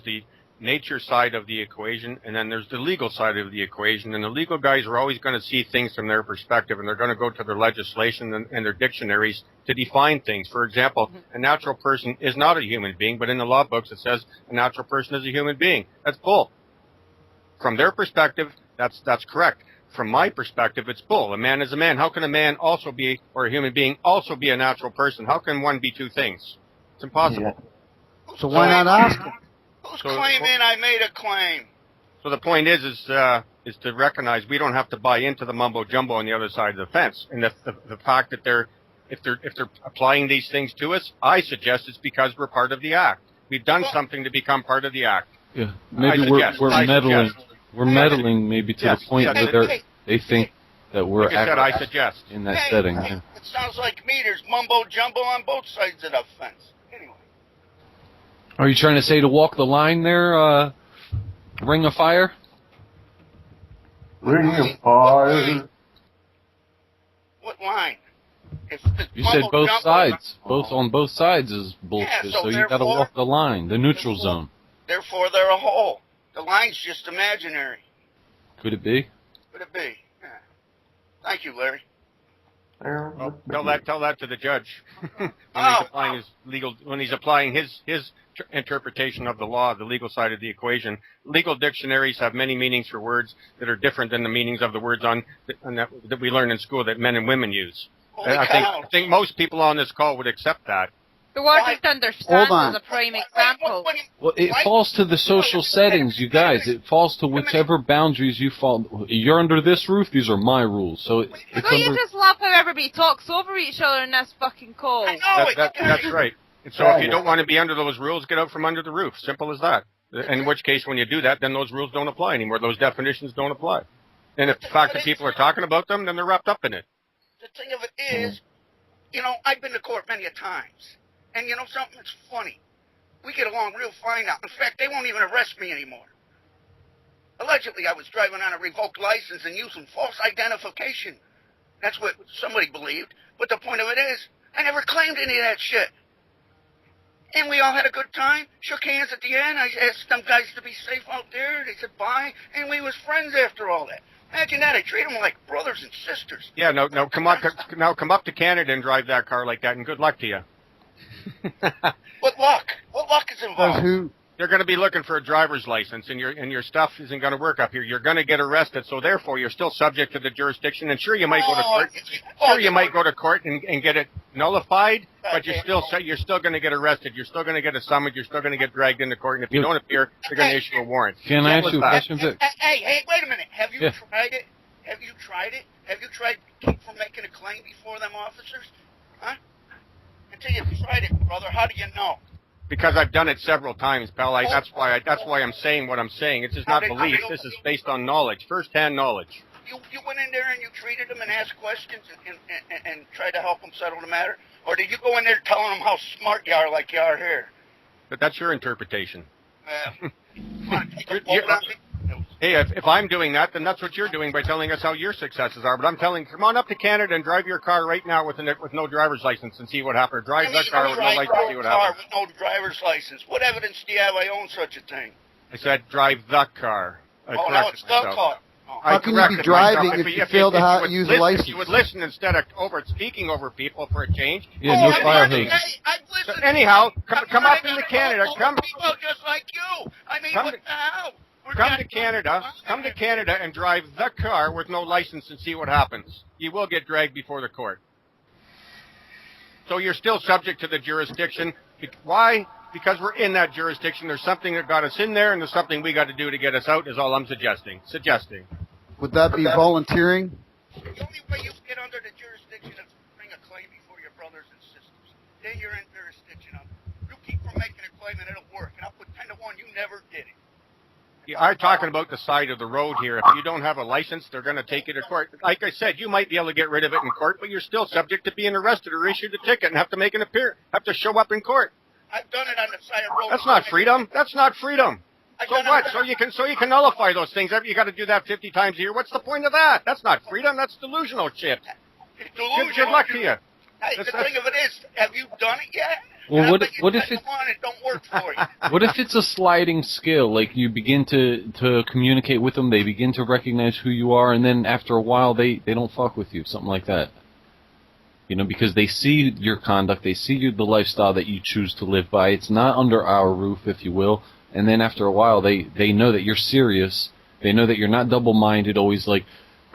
the nature side of the equation, and then there's the legal side of the equation. And the legal guys are always going to see things from their perspective, and they're going to go to their legislation and their dictionaries to define things. For example, a natural person is not a human being, but in the law books it says a natural person is a human being. That's bull. From their perspective, that's correct. From my perspective, it's bull. A man is a man. How can a man also be, or a human being also be a natural person? How can one be two things? It's impossible. Yeah. So why not ask him? Who's So- claiming I made a claim? So the point is to recognize we don't have to buy into the mumbo jumbo on the other side of the fence, and the fact that if they're applying these things to us, I suggest it's because we're part of the act. We've done something to become part of the act. Yeah, maybe I we're suggest. meddling. We're meddling maybe to Yes, the point yes, where they think that we're Like I said, I acting suggest. in that Hey, setting. hey, it sounds like me. There's mumbo jumbo on both sides of the fence. Anyway. Are you trying to say to walk the line there, Ring of Fire? Ring of fire. What line? If You said both mumbo-jumbo- sides. Both on both sides is bullshit. Yeah, so so you got to therefore- walk the line, the neutral zone. Therefore, they're a whole. The line's just imaginary. Could it be? Could it be? Yeah. Thank you, Larry. Well, tell that to the judge when Oh. he's applying his interpretation of the law, the legal side of the equation. Legal dictionaries have many meanings for words that are different than the meanings of the words that we learn in school that men and women use. Holy I cow. think most people on this call would accept that. The word Why- is understand Hold on. is a prime Wait, example. Well, it Why- falls to the social settings, you guys. It falls to whichever boundaries you fall. You're under this roof. These are my rules. So it's Don't you under. just love how everybody talks over each other in this fucking call? I know That's right. And so if you don't want to be under those rules, get out from under the roof. Simple as that. In which case, when you do that, then those rules don't apply anymore. Those definitions don't apply. And if the fact that people are talking about them, then they're wrapped up in it. The thing of it is, you know, I've been to court many a times. And you know something? It's funny. We get along real fine now. In fact, they won't even arrest me anymore. Allegedly, I was driving on a revoked license and using false identification. That's what somebody believed. But the point of it is, I never claimed any of that shit. And we all had a good time, shook hands at the end. I asked them guys to be safe out there. They said bye, and we was friends after all that. Imagine that. I treat them like brothers and sisters. Yeah, no, come up to Canada and drive that car like that, and good luck to you. What luck? What luck is involved? Who? They're going to be looking for a driver's license, and your stuff isn't going to work up here. You're going to get arrested, so therefore you're still subject to the jurisdiction. And sure, you might go to court. Sure, you might go to court and get it nullified, but you're still going to get arrested. You're still going to get a summons. You're still going to get dragged into court, and if you don't appear, they're going to issue a warrant. Can I ask you a question, Vic? Hey, wait a minute. Have you tried it? Have you tried it? Have you tried to keep from making a claim before them officers? Huh? Until you tried it, brother. How do you know? Because I've done it several times, pal. That's why I'm saying what I'm saying. It's just not belief. This is based on knowledge, first-hand knowledge. You went in there and you treated them and asked questions and tried to help them settle the matter? Or did you go in there telling them how smart you are like you are here? But that's your interpretation. You Hey, if I'm doing that, then that's what you're doing by telling us how your successes are. But I'm telling, come on up to Canada and drive your car right now with no driver's license and see what happens. Drive that car with no license and see what happens. With no driver's license. What evidence do you have I own such a thing? I said drive the car. Now it's the car. How can you be driving if you fail to use a license? If you would listen instead of speaking over people for a change. Yeah, no fire hate. I've listened. Anyhow, come up into Canada. Come people just like you. I mean, what the hell? Come to Canada and drive the car with no license and see what happens. You will get dragged before the court. So you're still subject to the jurisdiction. Why? Because we're in that jurisdiction. There's something that got us in there, and there's something we got to do to get us out, is all I'm suggesting. Would that be volunteering? The only way you get under the jurisdiction is to bring a claim before your brothers and sisters. Then you're in jurisdiction of it. You keep from making a claim and it'll work. And I'll put 10 to 1 you never did it. I'm talking about the side of the road here. If you don't have a license, they're going to take you to court. Like I said, you might be able to get rid of it in court, but you're still subject to being arrested or issued a ticket and have to make an appearance, have to show up in court. I've done it on the side of the road. That's not freedom. That's not freedom. So what? So you can nullify those things. You got to do that 50 times a year. What's the point of that? That's not freedom. That's delusional shit. It's delusional. Good luck to you. Hey, the thing of it is, have you done it yet? Well, what if it don't work for you? What if it's a sliding scale? Like you begin to communicate with them, they begin to recognize who you are, and then after a while they don't fuck with you, something like that. You know, because they see your conduct, they see the lifestyle that you choose to live by. It's not under our roof, if you will. And then after a while, they know that you're serious. They know that you're not double-minded, always like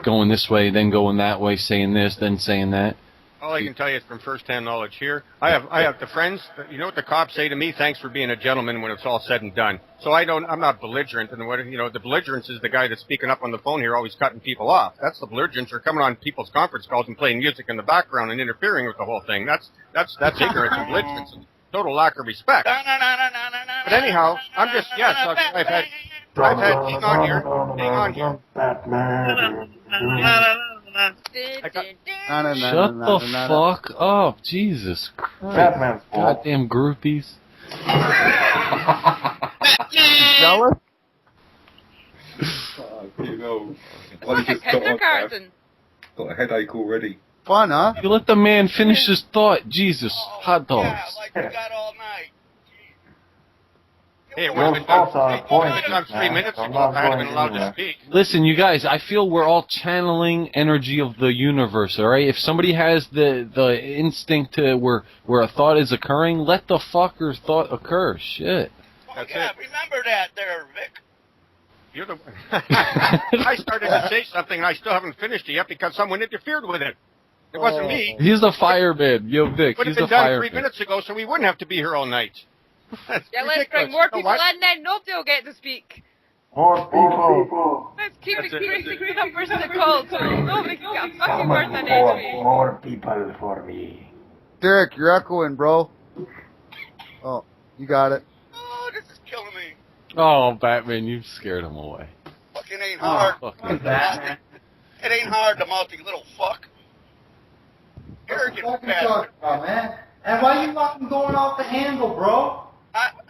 going this way, then going that way, saying this, then saying that. All I can tell you is from first-hand knowledge here. I have the friends. You know what the cops say to me? Thanks for being a gentleman when it's all said and done. So I'm not belligerent. And the belligerence is the guy that's speaking up on the phone here, always cutting people off. That's the belligerence, or coming on people's conference calls and playing music in the background and interfering with the whole thing. That's ignorance and belligerence and total lack of respect. But anyhow, I'm just I've had hang on here. Shut the fuck up, Jesus Christ. Goddamn groupies. Jealous? You know, Like a kindergarten. got a headache already. Fun, huh? You let the man finish his thought. Jesus. Hot dogs. Yeah, like we got all night. Hey, it would have been done 3 minutes ago if I had been allowed to speak. Listen, you guys, I feel we're all channeling energy of the universe, alright? If somebody has the instinct to where a thought is occurring, let the fucker's thought occur. Shit. Oh, yeah, remember that there, Vic. You're the I started to say something and I still haven't finished it yet because someone interfered with it. It wasn't me. He's the fireman. Yo, Vic, Would have he's the been done fireman. 3 minutes ago, so we wouldn't have to be here all night. That's Yeah, let's ridiculous. bring more You know people what? in, then nobody will get to speak. More people. Let's keep That's it. increasing the numbers of the calls so nobody can get a fucking word on it. More people for me. Derek, you're echoing, bro. Oh, you got it. Oh, this is killing me. Oh, Batman, you scared him away. Fucking ain't hard. Fucking Batman. It ain't hard to mouth, you little fuck. Arrogant bastard. About, man. And why you fucking going off the handle, bro?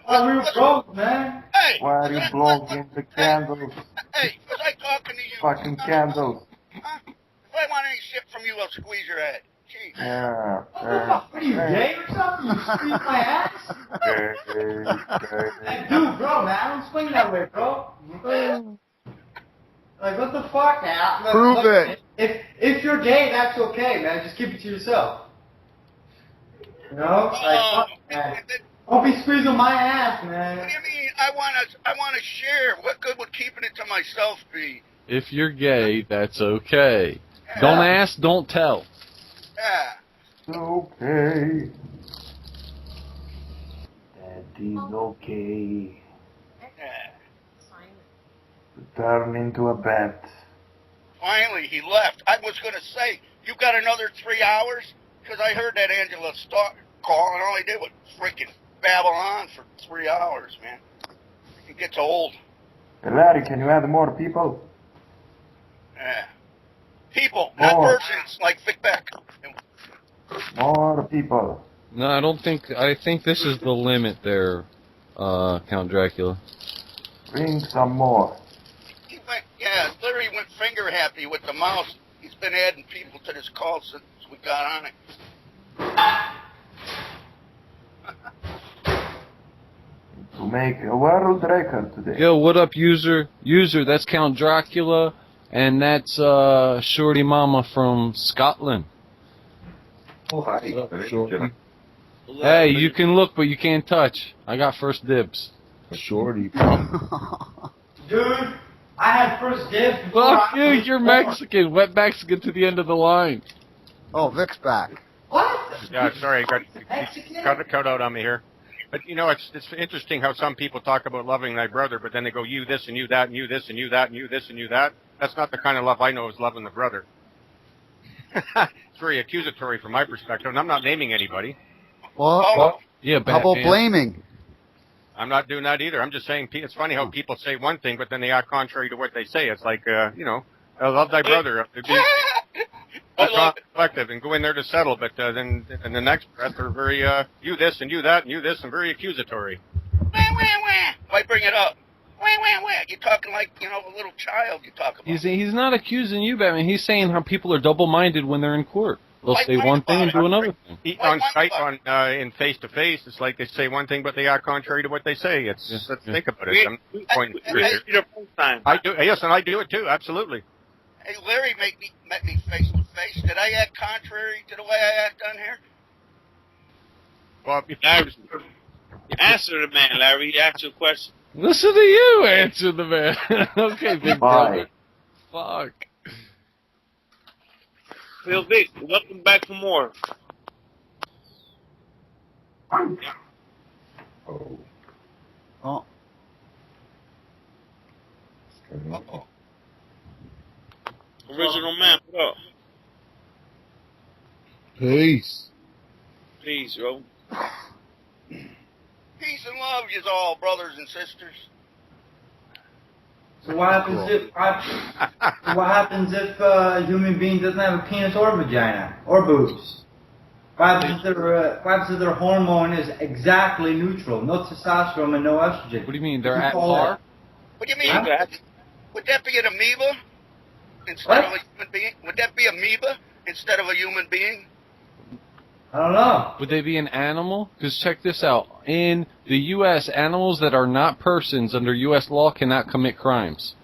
We were broke, man. Hey! Why are you blocking the candles? Hey, was I talking to you? Fucking candles. Huh? If I want any shit from you, I'll squeeze your head. Jeez. Yeah. What the fuck? What are you, gay or something? You squeeze my ass? Hey, dude, bro, man, I don't swing that way, bro. Like, what the fuck, man? Prove it. If you're gay, that's okay, man. Just keep it to yourself. You know? Like, fuck, man. Don't be squeezing my ass, man. What do you mean? I wanna share. What good would keeping it to myself be? If you're gay, that's okay. Don't ask, don't tell. Yeah. Okay. Daddy's okay. Yeah. Turn into a bat. Finally, he left. I was gonna say, you got another 3 hours? Because I heard that Angela start call, and all he did was freaking babble on for 3 hours, man. It gets old. Hey, Larry, can you add more people? Yeah. People, not More. persons, like Vic Beck. More people. No, I think this is the limit there, Count Dracula. Bring some more. He went, yeah, Larry went finger happy with the mouse. He's been adding people to this call since we got on it. To make a world record today. Yo, what up, user? User, that's Count Dracula, and that's Shorty Mama from Scotland. Oh, hi. Shorty? Hey, you can look, but you can't touch. I got first dibs. Shorty. Dude, I had first dibs. Fuck you, you're Mexican. Wet Mexican to the end of the line. Oh, Vic's back. What? Yeah, sorry, Mexican? cut out on me here. But, you know, it's interesting how some people talk about loving thy brother, but then they go, you this and you that and you this and you that and you this and you that. That's not the kind of love I know is loving the brother. It's very accusatory from my perspective, and I'm not naming anybody. Well, Yeah, how about Batman. blaming? I'm not doing that either. I'm just saying it's funny how people say one thing, but then they act contrary to what they say. It's like, you know, I love thy brother. I love it. Collective and go in there to settle, but then in the next breath they're very you this and you that and you this and very accusatory. Wah, wah, wah. Why bring it up? Wah, wah, wah. You're talking like, you know, a little child you talk about. He's not accusing you, Batman. He's saying how people are double-minded when they're in court. They'll Like say one thing and do another thing. On Skype, in face-to-face, it's like they say one thing, but they act contrary to what they say. Let's think about it. I'm pointing the truth. I do, yes, and I do it too, absolutely. Hey, Larry met me face to face. Did I act contrary to the way I act on here? Well, Answer the man, Larry. He asked you a question. Listen to you answer the man. Okay, big brother. Fuck. Phil Vic, welcome back for more. Oh. Oh, Uh-oh. Original man, what up? Peace. Peace, bro. Peace and love, yous all, brothers and sisters. So what happens if a human being doesn't have a penis or vagina or boobs? What happens if their hormone is exactly neutral, no testosterone and no estrogen? What do you mean? They're at Call par? What do you mean? Huh? Would that be an amoeba instead of a human being? Would that be amoeba instead of a human being? I don't know. Would they be an animal? Because check this out. In the U.S., animals that are not persons under U.S. law cannot commit crimes.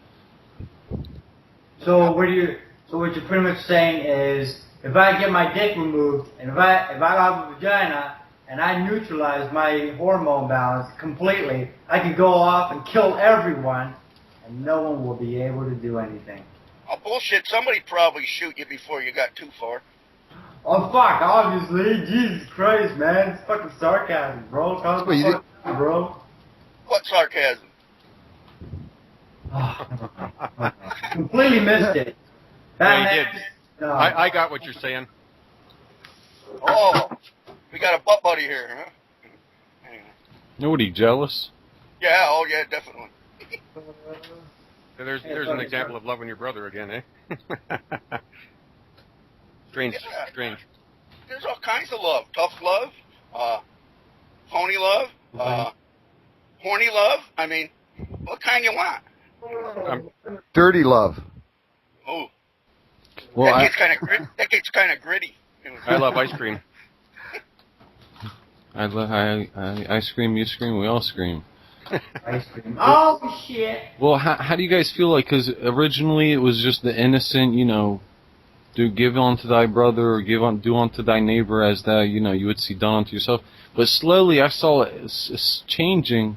So what you're pretty much saying is, if I get my dick removed and if I have a vagina and I neutralize my hormone balance completely, I can go off and kill everyone, and no one will be able to do anything. Oh, bullshit. Somebody probably shoot you before you got too far. Oh fuck! Obviously, Jesus Christ, man, it's fucking sarcasm, bro. Wait, you Bro. What sarcasm? Completely missed it. Yeah, you Batman, did. no. I got what you're saying. Oh, we got a butt buddy here, huh? Anyway. Nobody jealous? Yeah, oh yeah, definitely. So there's an example of loving your brother again, eh? Strange. There's all kinds of love. Tough love, phony love, horny love. I mean, what kind you want? Dirty love. Oh, Well, that gets kind of gritty. I love ice cream. I scream, you scream, we all scream. Ice cream. Oh shit! Well, how do you guys feel like? Because originally it was just the innocent, do give unto thy brother or do unto thy neighbor as thou, you would see done unto yourself. But slowly I saw it's changing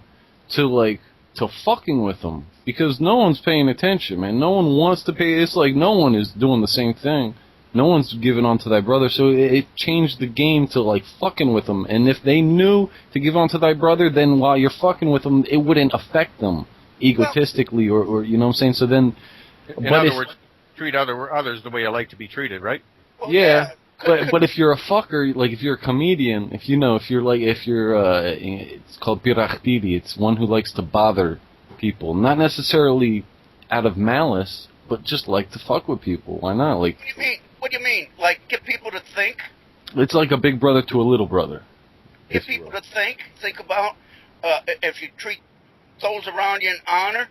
to fucking with them because no one's paying attention, man. No one wants to pay. It's like no one is doing the same thing. No one's giving on to thy brother, so it changed the game to fucking with them. And if they knew to give on to thy brother, then while you're fucking with them, it wouldn't affect them egotistically, or you know what I'm saying. So then, In other words, treat others the way you like to be treated, right? Well, yeah. But if you're a fucker, if you're a comedian, if you're it's called pirachtiri. It's one who likes to bother people, not necessarily out of malice, but just like to fuck with people. Why not? What do you mean? Like, get people to think? It's like a big brother to a little brother. Get people to think about if you treat those around you in honor,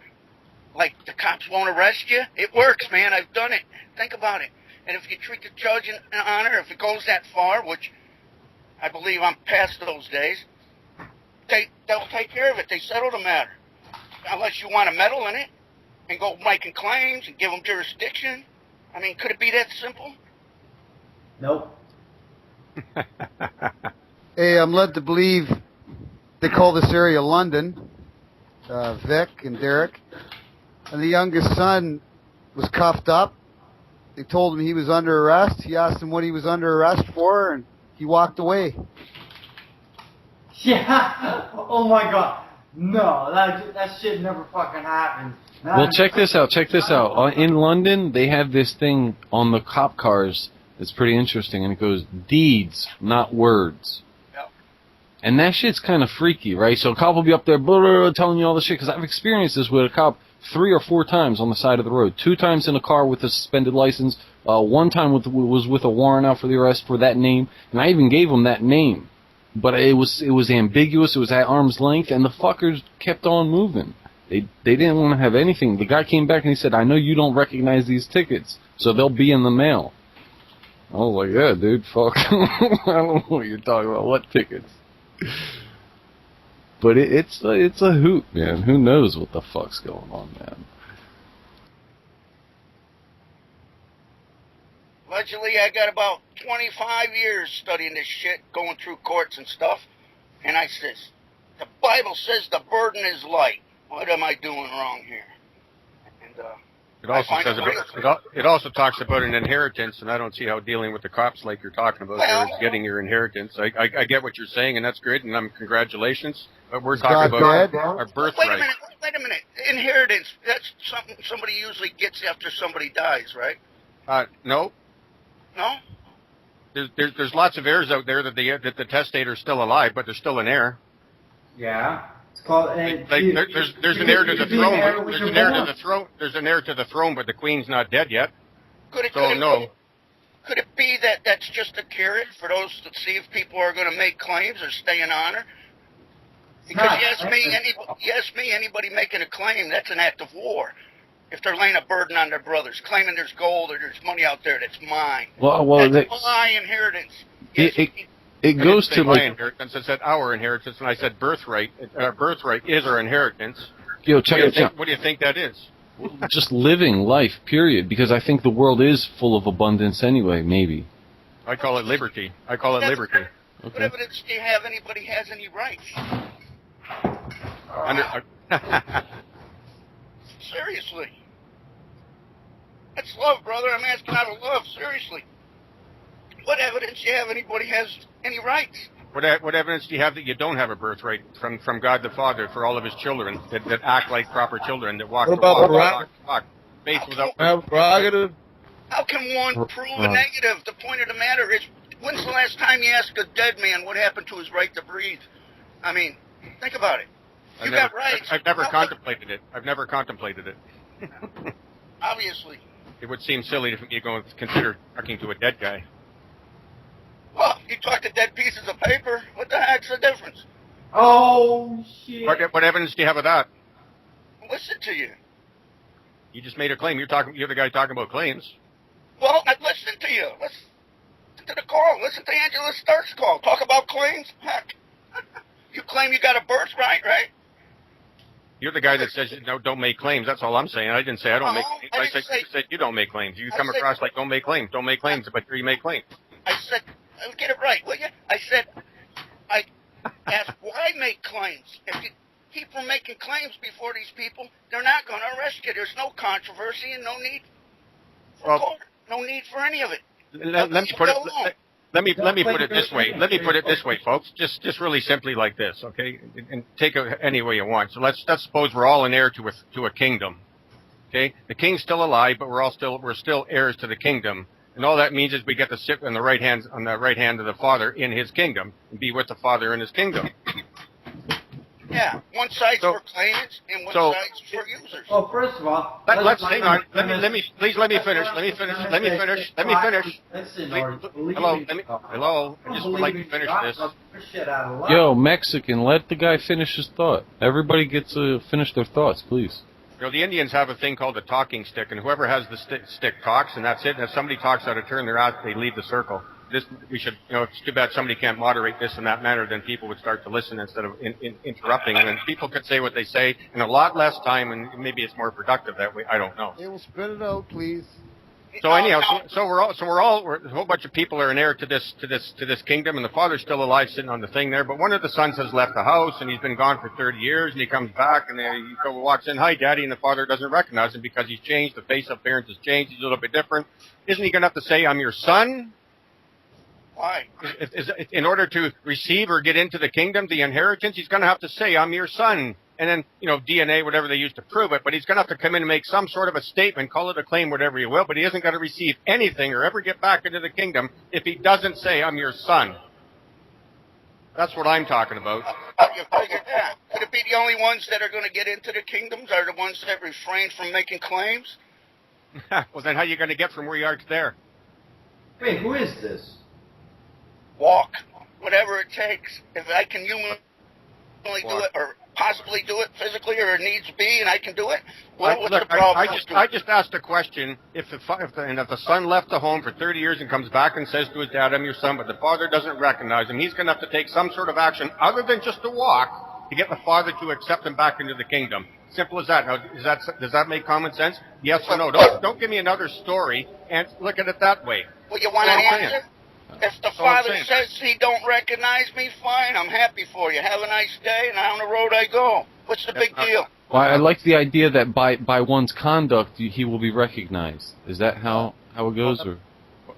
like the cops won't arrest you. It works, man. I've done it. Think about it. And if you treat the judge in honor, if it goes that far, which I believe I'm past those days, they'll take care of it. They settle the matter. Unless you want to meddle in it and go making claims and give them jurisdiction. I mean, could it be that simple? Nope. Hey, I'm led to believe they call this area London, Vic and Derek. And the youngest son was cuffed up. They told him he was under arrest. He asked him what he was under arrest for, and he walked away. Yeah. Oh my god. No, that shit never fucking happened. Well, check this out. In London, they have this thing on the cop cars that's pretty interesting, and it goes, deeds, not words. Yep. And that shit's kind of freaky, right? So a cop will be up there telling you all this shit, because I've experienced this with a cop 3 or 4 times on the side of the road. 2 times in a car with a suspended license. 1 time was with a warrant out for the arrest for that name, and I even gave him that name. But it was ambiguous, it was at arm's length, and the fuckers kept on moving. They didn't want to have anything. The guy came back and he said, I know you don't recognize these tickets, so they'll be in the mail. I was like, yeah, dude, fuck. I don't know what you're talking about. What tickets? But it's a hoot, man. Who knows what the fuck's going on, man? Allegedly, I got about 25 years studying this shit, going through courts and stuff. And I says, the Bible says the burden is light. What am I doing wrong here? And it also talks about an inheritance, and I don't see how dealing with the cops like you're talking about is getting your inheritance. I get what you're saying, and that's great, and congratulations. But we're talking about our birthright. Wait a minute. Inheritance, that's something somebody usually gets after somebody dies, right? No. No? There's lots of heirs out there that the testator's still alive, but there's still an heir. Yeah. It's called, there's an heir to the throne. There's an heir to the throne. There's an heir to the throne, but the queen's not dead yet. Could it be that that's just a carrot for those to see if people are going to make claims or stay in honor? Because you ask me, anybody making a claim, that's an act of war. If they're laying a burden on their brothers, claiming there's gold or there's money out there that's mine. That's my inheritance. It goes to my inheritance. I said our inheritance, and I said birthright. Our birthright is our inheritance. Yo, check it out. What do you think that is? Just living life, period. Because I think the world is full of abundance anyway. Maybe. I call it liberty. Liberty. Okay. What evidence do you have anybody has any rights? Seriously. That's love, brother. I'm asking out of love. Seriously. What evidence do you have anybody has any rights? What evidence do you have that you don't have a birthright from God the Father for all of his children that act like proper children, that walk the walk, faith without prerogative? How can one prove a negative? The point of the matter is, when's the last time you asked a dead man what happened to his right to breathe? I mean, think about it. You got rights. I've never contemplated it. Obviously. It would seem silly for me to go and consider talking to a dead guy. Well, you talk to dead pieces of paper. What the heck's the difference? Oh, shit. What evidence do you have of that? Listen to you. You just made a claim. You're the guy talking about claims. Well, I listen to you. Listen to the call. Listen to Angela Stark's call. Talk about claims. Heck, you claim you got a birthright, right? You're the guy that says don't make claims. That's all I'm saying. I didn't say I don't make claims. I You said you don't make claims. You come said, across like don't make claims, but you make claims. I said, get it right, will you? I said, I asked why make claims? If you keep from making claims before these people, they're not going to arrest you. There's no controversy and no need for court. No need for any of it. Let me put it. Let me put it this way. Let me put it this way, folks. Just really simply like this, okay? And take it any way you want. So let's suppose we're all an heir to a kingdom, okay? The king's still alive, but we're still heirs to the kingdom, and all that means is we get to sit on the right hand of the Father in His kingdom and be with the Father in His kingdom. Yeah, one side's for claimants and one side's for users. Well, first of all, let's hang on. Let me finish. Let me finish. Listen, Hello. I just would like to finish this. Yo, Mexican, let the guy finish his thought. Everybody gets to finish their thoughts, please. You know, the Indians have a thing called a talking stick, and whoever has the stick talks, and that's it. And if somebody talks out of turn, they leave the circle. It's too bad somebody can't moderate this in that manner, then people would start to listen instead of interrupting, and then people could say what they say in a lot less time, and maybe it's more productive that way. I don't know. They will spit it out, please. So anyhow, we're a whole bunch of people are an heir to this kingdom, and the father's still alive, sitting on the thing there. But one of the sons has left the house, and he's been gone for 30 years, and he comes back, and he walks in, "Hi, Daddy," and the father doesn't recognize him because he's changed. The face appearance has changed. He's a little bit different. Isn't he going to have to say, "I'm your son"? Why? In order to receive or get into the kingdom, the inheritance, he's going to have to say, "I'm your son." And then, DNA, whatever they use to prove it, but he's going to have to come in and make some sort of a statement, call it a claim, whatever you will, but he isn't going to receive anything or ever get back into the kingdom if he doesn't say, "I'm your son." That's what I'm talking about. You figured that. Could it be the only ones that are going to get into the kingdoms are the ones that refrain from making claims? Well, then how are you going to get from where you are to there? Wait, who is this? Walk. Whatever it takes. If I can humanly do it, or possibly do it physically, or it needs be, and I can do it, what's the problem? I just asked a question. If the son left the home for 30 years and comes back and says to his dad, "I'm your son," but the father doesn't recognize him, he's going to have to take some sort of action other than just to walk to get the father to accept him back into the kingdom. Simple as that. Now, does that make common sense? Yes or no? Don't give me another story and look at it that way. Well, you want an answer? If the father says he don't recognize me, fine, I'm happy for you. Have a nice day, and on the road I go. What's the big deal? Well, I like the idea that by one's conduct he will be recognized. Is that how it goes? Or?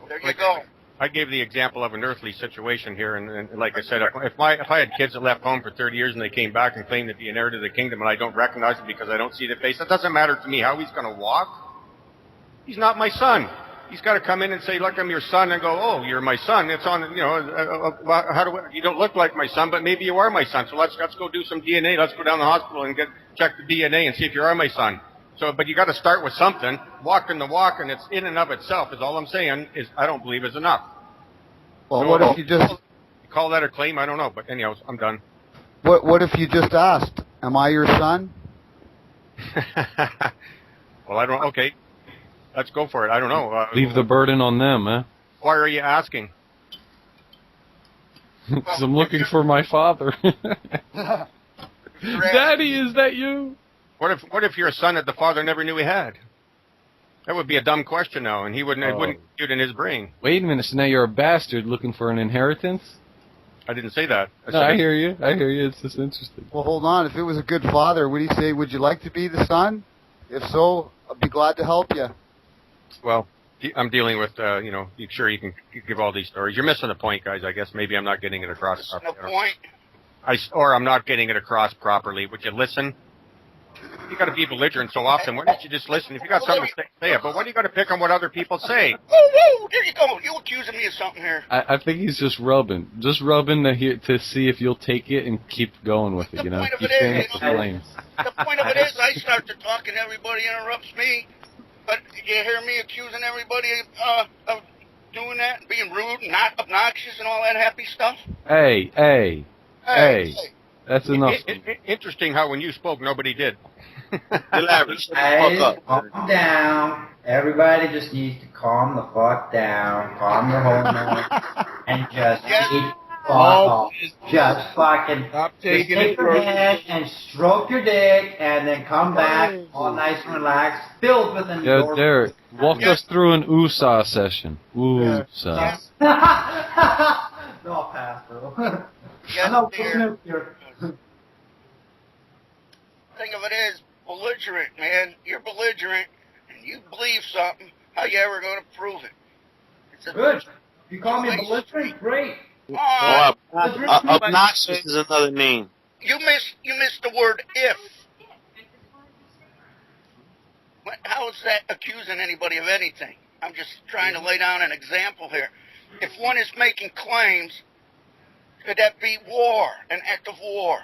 There you go. I gave the example of an earthly situation here, and like I said, if I had kids that left home for 30 years and they came back and claimed to be an heir to the kingdom, and I don't recognize them because I don't see the face, that doesn't matter to me how he's going to walk. He's not my son. He's got to come in and say, "Look, I'm your son," and go, "Oh, you're my son." It's on, you don't look like my son, but maybe you are my son. So let's go do some DNA. Let's go down to the hospital and check the DNA and see if you are my son. So, but you got to start with something. Walking the walk, and it's in and of itself, is all I'm saying, is I don't believe is enough. Well, what if you just call that a claim? I don't know, but anyhow, I'm done. What if you just asked, "Am I your son?" Well, I don't. Okay. Let's go for it. I don't know. Leave the burden on them, eh? Why are you asking? Because I'm looking for my father. Daddy, is that you? What if you're a son that the father never knew he had? That would be a dumb question now, and it wouldn't compute in his brain. Wait a minute, so now you're a bastard looking for an inheritance? I didn't say that. I hear you. It's just interesting. Well, hold on. If it was a good father, would he say, "Would you like to be the son? If so, I'd be glad to help you." Well, I'm dealing with, sure you can give all these stories. You're missing the point, guys. I guess maybe I'm not getting it across properly. No point. Or I'm not getting it across properly. Would you listen? you got to be belligerent so often? Why don't you just listen? If you got something to say, say it. But why do you got to pick on what other people say? Whoa, there you go. You accusing me of something here. I think he's just rubbing to see if you'll take it and keep going with it. You know, keep staying with the flames. The point of it is, I start to talk and everybody interrupts me. But you hear me accusing everybody of doing that and being rude and not obnoxious and all that happy stuff? Hey. That's enough. Interesting how when you spoke, nobody did. Hey, calm down. Everybody just needs to calm the fuck down. Calm your hormones and just keep off. Just fucking take your hand and stroke your dick and then come back all nice and relaxed, filled with endorphins. Yeah, Derek, walk us through an USA session. USA. No, I'll pass, bro. Thing of it is, belligerent, man. You're belligerent, and you believe something. How you ever going to prove it? Good. You call me belligerent? Great. Obnoxious is another name. You missed the word if. How is that accusing anybody of anything? I'm just trying to lay down an example here. If one is making claims, could that be war, an act of war?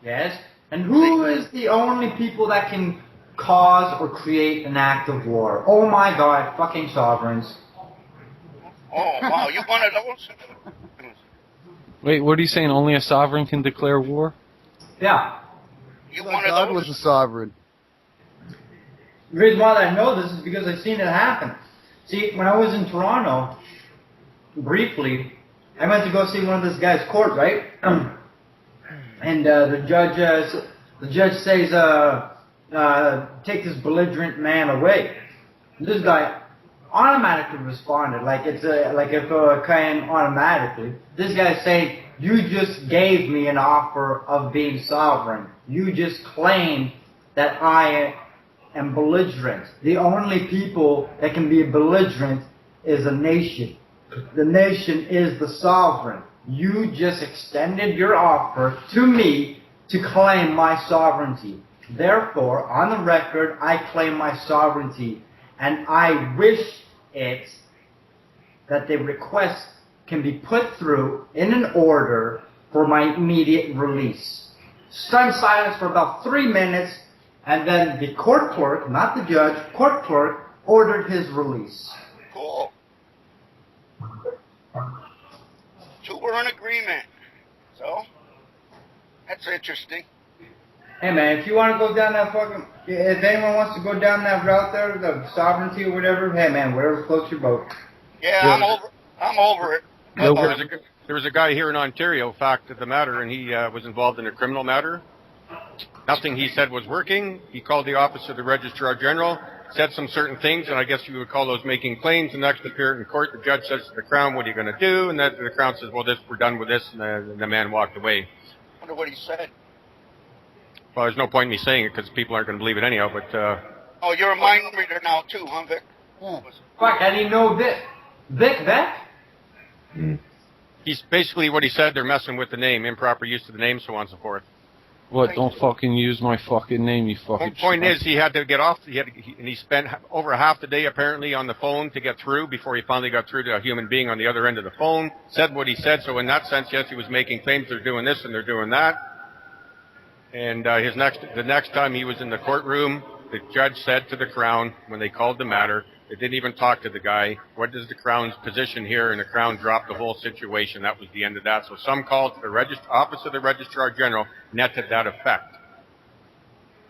Yes. And who is the only people that can cause or create an act of war? Oh my God, fucking sovereigns. Oh, wow, you one of those? Wait, what are you saying? Only a sovereign can declare war? Yeah. You one of God those? was a sovereign. The reason why I know this is because I've seen it happen. See, when I was in Toronto, briefly, I went to go see one of this guy's court, right? And the judge says, take this belligerent man away. And this guy automatically responded, like if a client automatically. This guy's saying, you just gave me an offer of being sovereign. You just claimed that I am belligerent. The only people that can be belligerent is a nation. The nation is the sovereign. You just extended your offer to me to claim my sovereignty. Therefore, on the record, I claim my sovereignty, and I wish it that the request can be put through in an order for my immediate release. Stunned silence for about 3 minutes, and then the court clerk, not the judge, court clerk, ordered his release. Cool. Two were in agreement. So, that's interesting. Hey man, if you want to go down that fucking, if anyone wants to go down that route there, the sovereignty or whatever, hey man, whatever floats your boat. Yeah, I'm over it. There was a guy here in Ontario, fact of the matter, and he was involved in a criminal matter. Nothing he said was working. He called the office of the Registrar General, said some certain things, and I guess you would call those making claims. The next appeared in court, the judge says to the Crown, what are you going to do? And then the Crown says, well, we're done with this, and the man walked away. I wonder what he said. Well, there's no point in me saying it because people aren't going to believe it anyhow, but... Oh, you're a mind reader now, too, huh, Vic? Fuck, how do you know Vic? Vic Beck? He's basically what he said, they're messing with the name, improper use of the name, so on and so forth. What? Don't fucking use my fucking name, you fucking... Point is, he had to get off, and he spent over half the day apparently on the phone to get through before he finally got through to a human being on the other end of the phone, said what he said, so in that sense, yes, he was making claims, they're doing this and they're doing that. And the next time he was in the courtroom, the judge said to the Crown, when they called the matter, they didn't even talk to the guy, what is the Crown's position here? And the Crown dropped the whole situation. That was the end of that. So some called to the office of the Registrar General, netted that effect.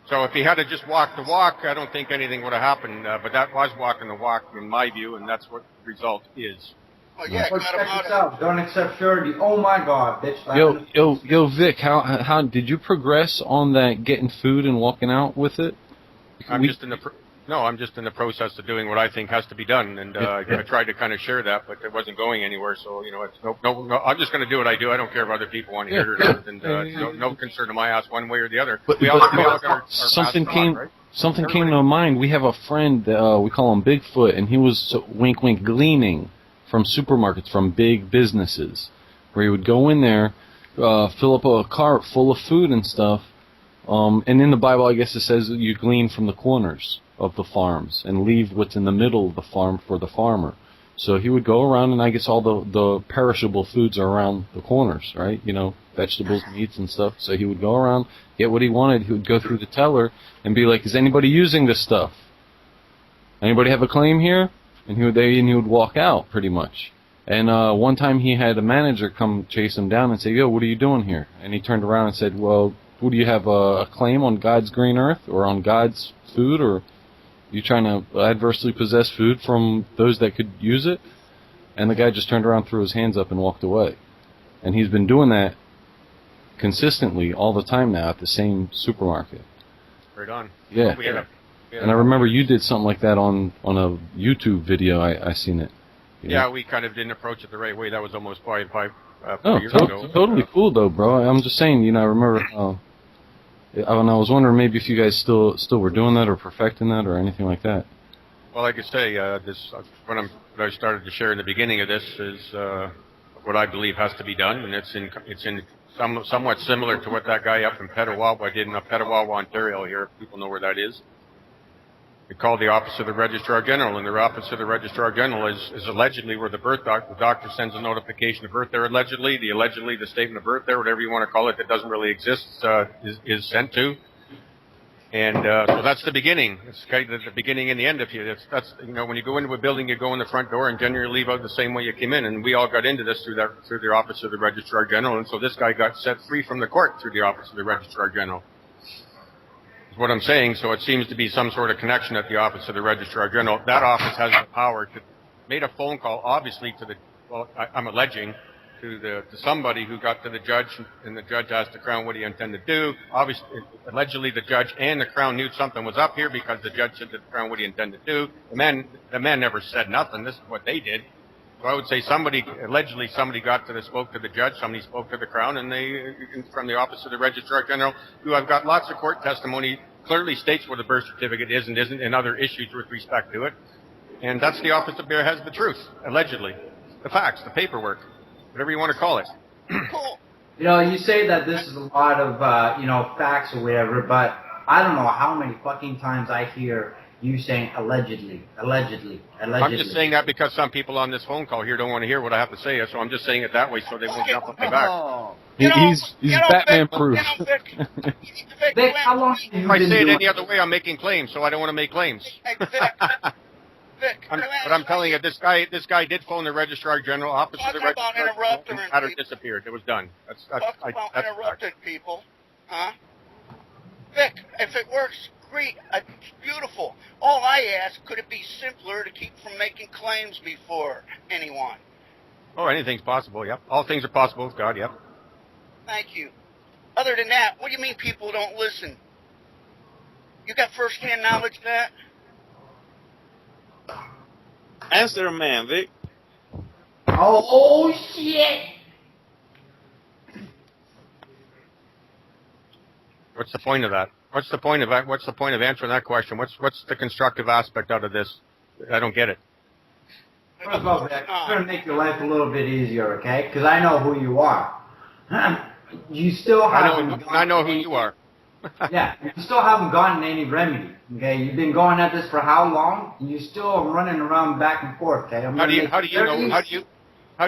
So if he had to just walk the walk, I don't think anything would have happened. But that was walking the walk, in my view, and that's what the result is. Oh, yeah, Well, check yourself. Don't accept surety. Oh my God, bitch. Yo, Vic, how did you progress on that getting food and walking out with it? I'm just in the process of doing what I think has to be done, and I tried to kind of share that, but it wasn't going anywhere. So it's no. I'm just going to do what I do. I don't care if other people want to hear it or not, and no concern of my ass one way or the other. But something came to mind. We have a friend we call him Bigfoot, and he was wink gleaning from supermarkets, from big businesses, where he would go in there, fill up a cart full of food and stuff, And in the Bible, I guess it says that you glean from the corners of the farms and leave what's in the middle of the farm for the farmer. So he would go around, and I guess all the perishable foods are around the corners, right? You know, vegetables, meats, and stuff. So he would go around, get what he wanted. He would go through the teller and be like, "Is anybody using this stuff? Anybody have a claim here?" And he would walk out pretty much. And one time he had a manager come chase him down and say, "Yo, what are you doing here?" And he turned around and said, "Well, who do you have a claim on God's green earth or on God's food, or you trying to adversely possess food from those that could use it?" And the guy just turned around, threw his hands up, and walked away. And he's been doing that consistently all the time now at the same supermarket. Right on. Yeah. And I remember you did something like that on a YouTube video. I seen it. Yeah, we kind of didn't approach it the right way. That was almost 4 years ago. Totally cool though, bro. I'm just saying, I remember. And I was wondering maybe if you guys still were doing that or perfecting that or anything like that. Well, like I say, what I started to share in the beginning of this is what I believe has to be done, and it's in somewhat similar to what that guy up in Petawawa did in Petawawa, Ontario. Here, people know where that is. They called the Office of the Registrar General, and the Office of the Registrar General is allegedly where the doctor sends a notification of birth there allegedly. The statement of birth there, whatever you want to call it, that doesn't really exist, is sent to. And so that's the beginning. It's kind of the beginning and the end of you. That's when you go into a building, you go in the front door and generally leave out the same way you came in. And we all got into this through the Office of the Registrar General. And so this guy got set free from the court through the Office of the Registrar General. Is what I'm saying. So it seems to be some sort of connection at the Office of the Registrar General. That office has the power to made a phone call, obviously I'm alleging to somebody who got to the judge, and the judge asked the Crown what he intended to do. Obviously, allegedly the judge and the Crown knew something was up here because the judge said to the Crown what he intended to do. The man never said nothing. This is what they did. So I would say allegedly somebody spoke to the judge, somebody spoke to the Crown, and they, from the Office of the Registrar General, who I've got lots of court testimony, clearly states where the birth certificate is and isn't, and other issues with respect to it. And that's the office that has the truth, allegedly. The facts, the paperwork, whatever you want to call it. Cool. You say that this is a lot of, facts or whatever, but I don't know how many fucking times I hear you saying allegedly. I'm just saying that because some people on this phone call here don't want to hear what I have to say, so I'm just saying it that way so they won't jump on my back. He's Batman-proof. Vic, how long have you if I been say it doing any other way, I'm making claims, so I don't want to make claims. Vic, but I'm telling you, this guy did phone the Registrar General, Office of the Registrar General, and the matter disappeared. It was done. That's interrupted people, huh? Vic, if it works, great. It's beautiful. All I ask, could it be simpler to keep from making claims before anyone? Oh, anything's possible, yep. All things are possible with God, yep. Thank you. Other than that, what do you mean people don't listen? You got first-hand knowledge of that? Answer a man, Vic. Oh, shit! What's the point of that? What's the point of answering that question? What's the constructive aspect out of this? I don't get it. First of all, Vic, I'm going to make your life a little bit easier, okay? Because I know who you are. You still haven't... I know who you are. Yeah, you still haven't gotten any remedy, okay? You've been going at this for how long? And you're still running around back and forth, okay? How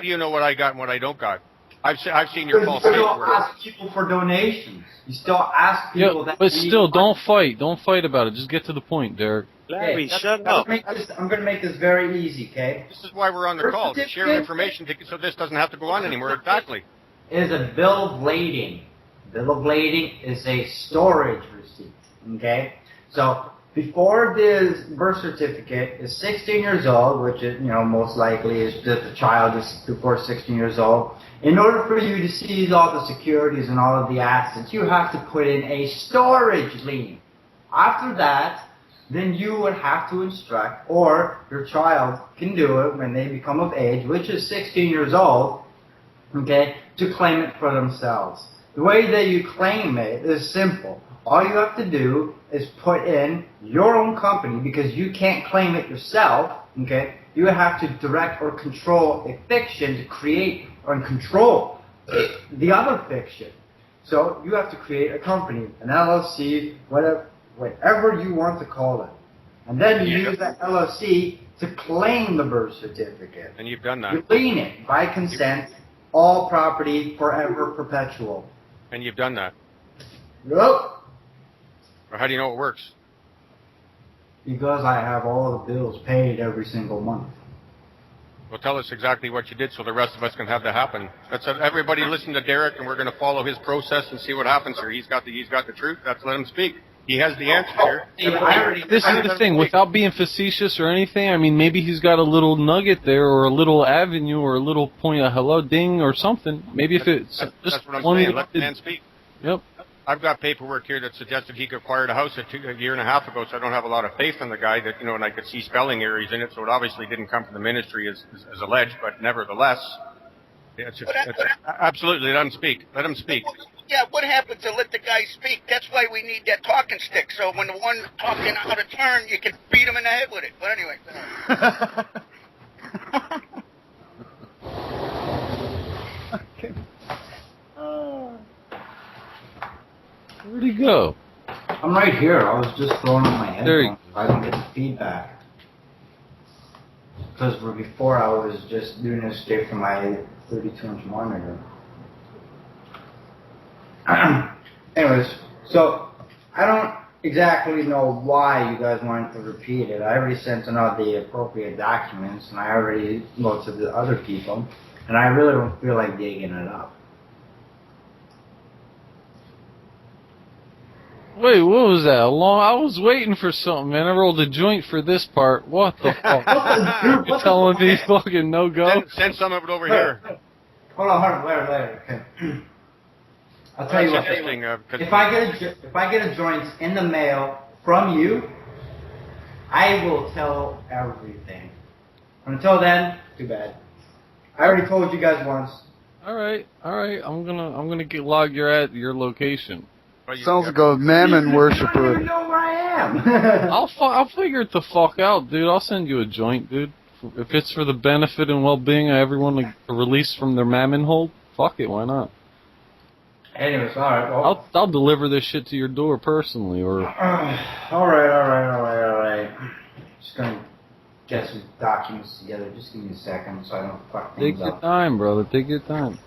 do you know what I got and what I don't got? I've seen your false paperwork. You still ask people for donations. You still ask people that... But still, don't fight. Don't fight about it. Just get to the point, Derek. Larry, shut up. I'm going to make this very easy, okay? This is why we're on the call, to share information so this doesn't have to go on anymore. Exactly. Is a bill of lading. Bill of lading is a storage receipt, okay? So before this birth certificate is 16 years old, which is, most likely is that the child is before 16 years old, in order for you to seize all the securities and all of the assets, you have to put in a storage lien. After that, then you would have to instruct, or your child can do it when they become of age, which is 16 years old, okay, to claim it for themselves. The way that you claim it is simple. All you have to do is put in your own company, because you can't claim it yourself, okay? You have to direct or control a fiction to create or control the other fiction. So you have to create a company, an LLC, whatever you want to call it. And then you use that LLC to claim the birth certificate. And you've done that. You lien it by consent, all property, forever, perpetual. And you've done that. Yep. Well, how do you know it works? Because I have all the bills paid every single month. Well, tell us exactly what you did so the rest of us can have that happen. That's everybody listen to Derek, and we're going to follow his process and see what happens here. He's got the truth. Let him speak. He has the answer here. This is the thing. Without being facetious or anything, I mean, maybe he's got a little nugget there, or a little avenue, or a little point of hello ding or something. Maybe if it's that's what I'm saying. Let the man speak. Yep. I've got paperwork here that suggested he acquired a house a year and a half ago, so I don't have a lot of faith in the guy that, and I could see spelling errors in it, so it obviously didn't come from the ministry as alleged, but nevertheless, it's absolutely, let him speak. Let him speak. Yeah, what happens to let the guy speak? That's why we need that talking stick, so when the one talking out of turn, you can beat him in the head with it. But anyway. Okay. Where'd he go? I'm right here. I was just throwing on my headphones so I don't get the feedback. Because before I was just doing it straight from my 32-inch monitor. Anyways, so I don't exactly know why you guys wanted to repeat it. I already sent out the appropriate documents, and I already wrote to the other people, and I really don't feel like digging it up. Wait, what was that? I was waiting for something, man. I rolled a joint for this part. What the fuck? You're telling me fucking no go? Send some of it over here. Hold on, later. Okay. I'll tell you what. If I get a joint in the mail from you, I will tell everything. Until then, too bad. I already told you guys once. All right. I'm gonna log your location. Sounds like a mammon worshiper. I don't even know where I am. I'll figure it the fuck out, dude. I'll send you a joint, dude. If it's for the benefit and well-being of everyone to release from their mammon hold, fuck it, why not? Anyways, alright, well. I'll deliver this shit to your door personally, or... Alright. Just gonna get some documents together. Just give me a second so I don't fuck things up. Take your time, brother. Take your time.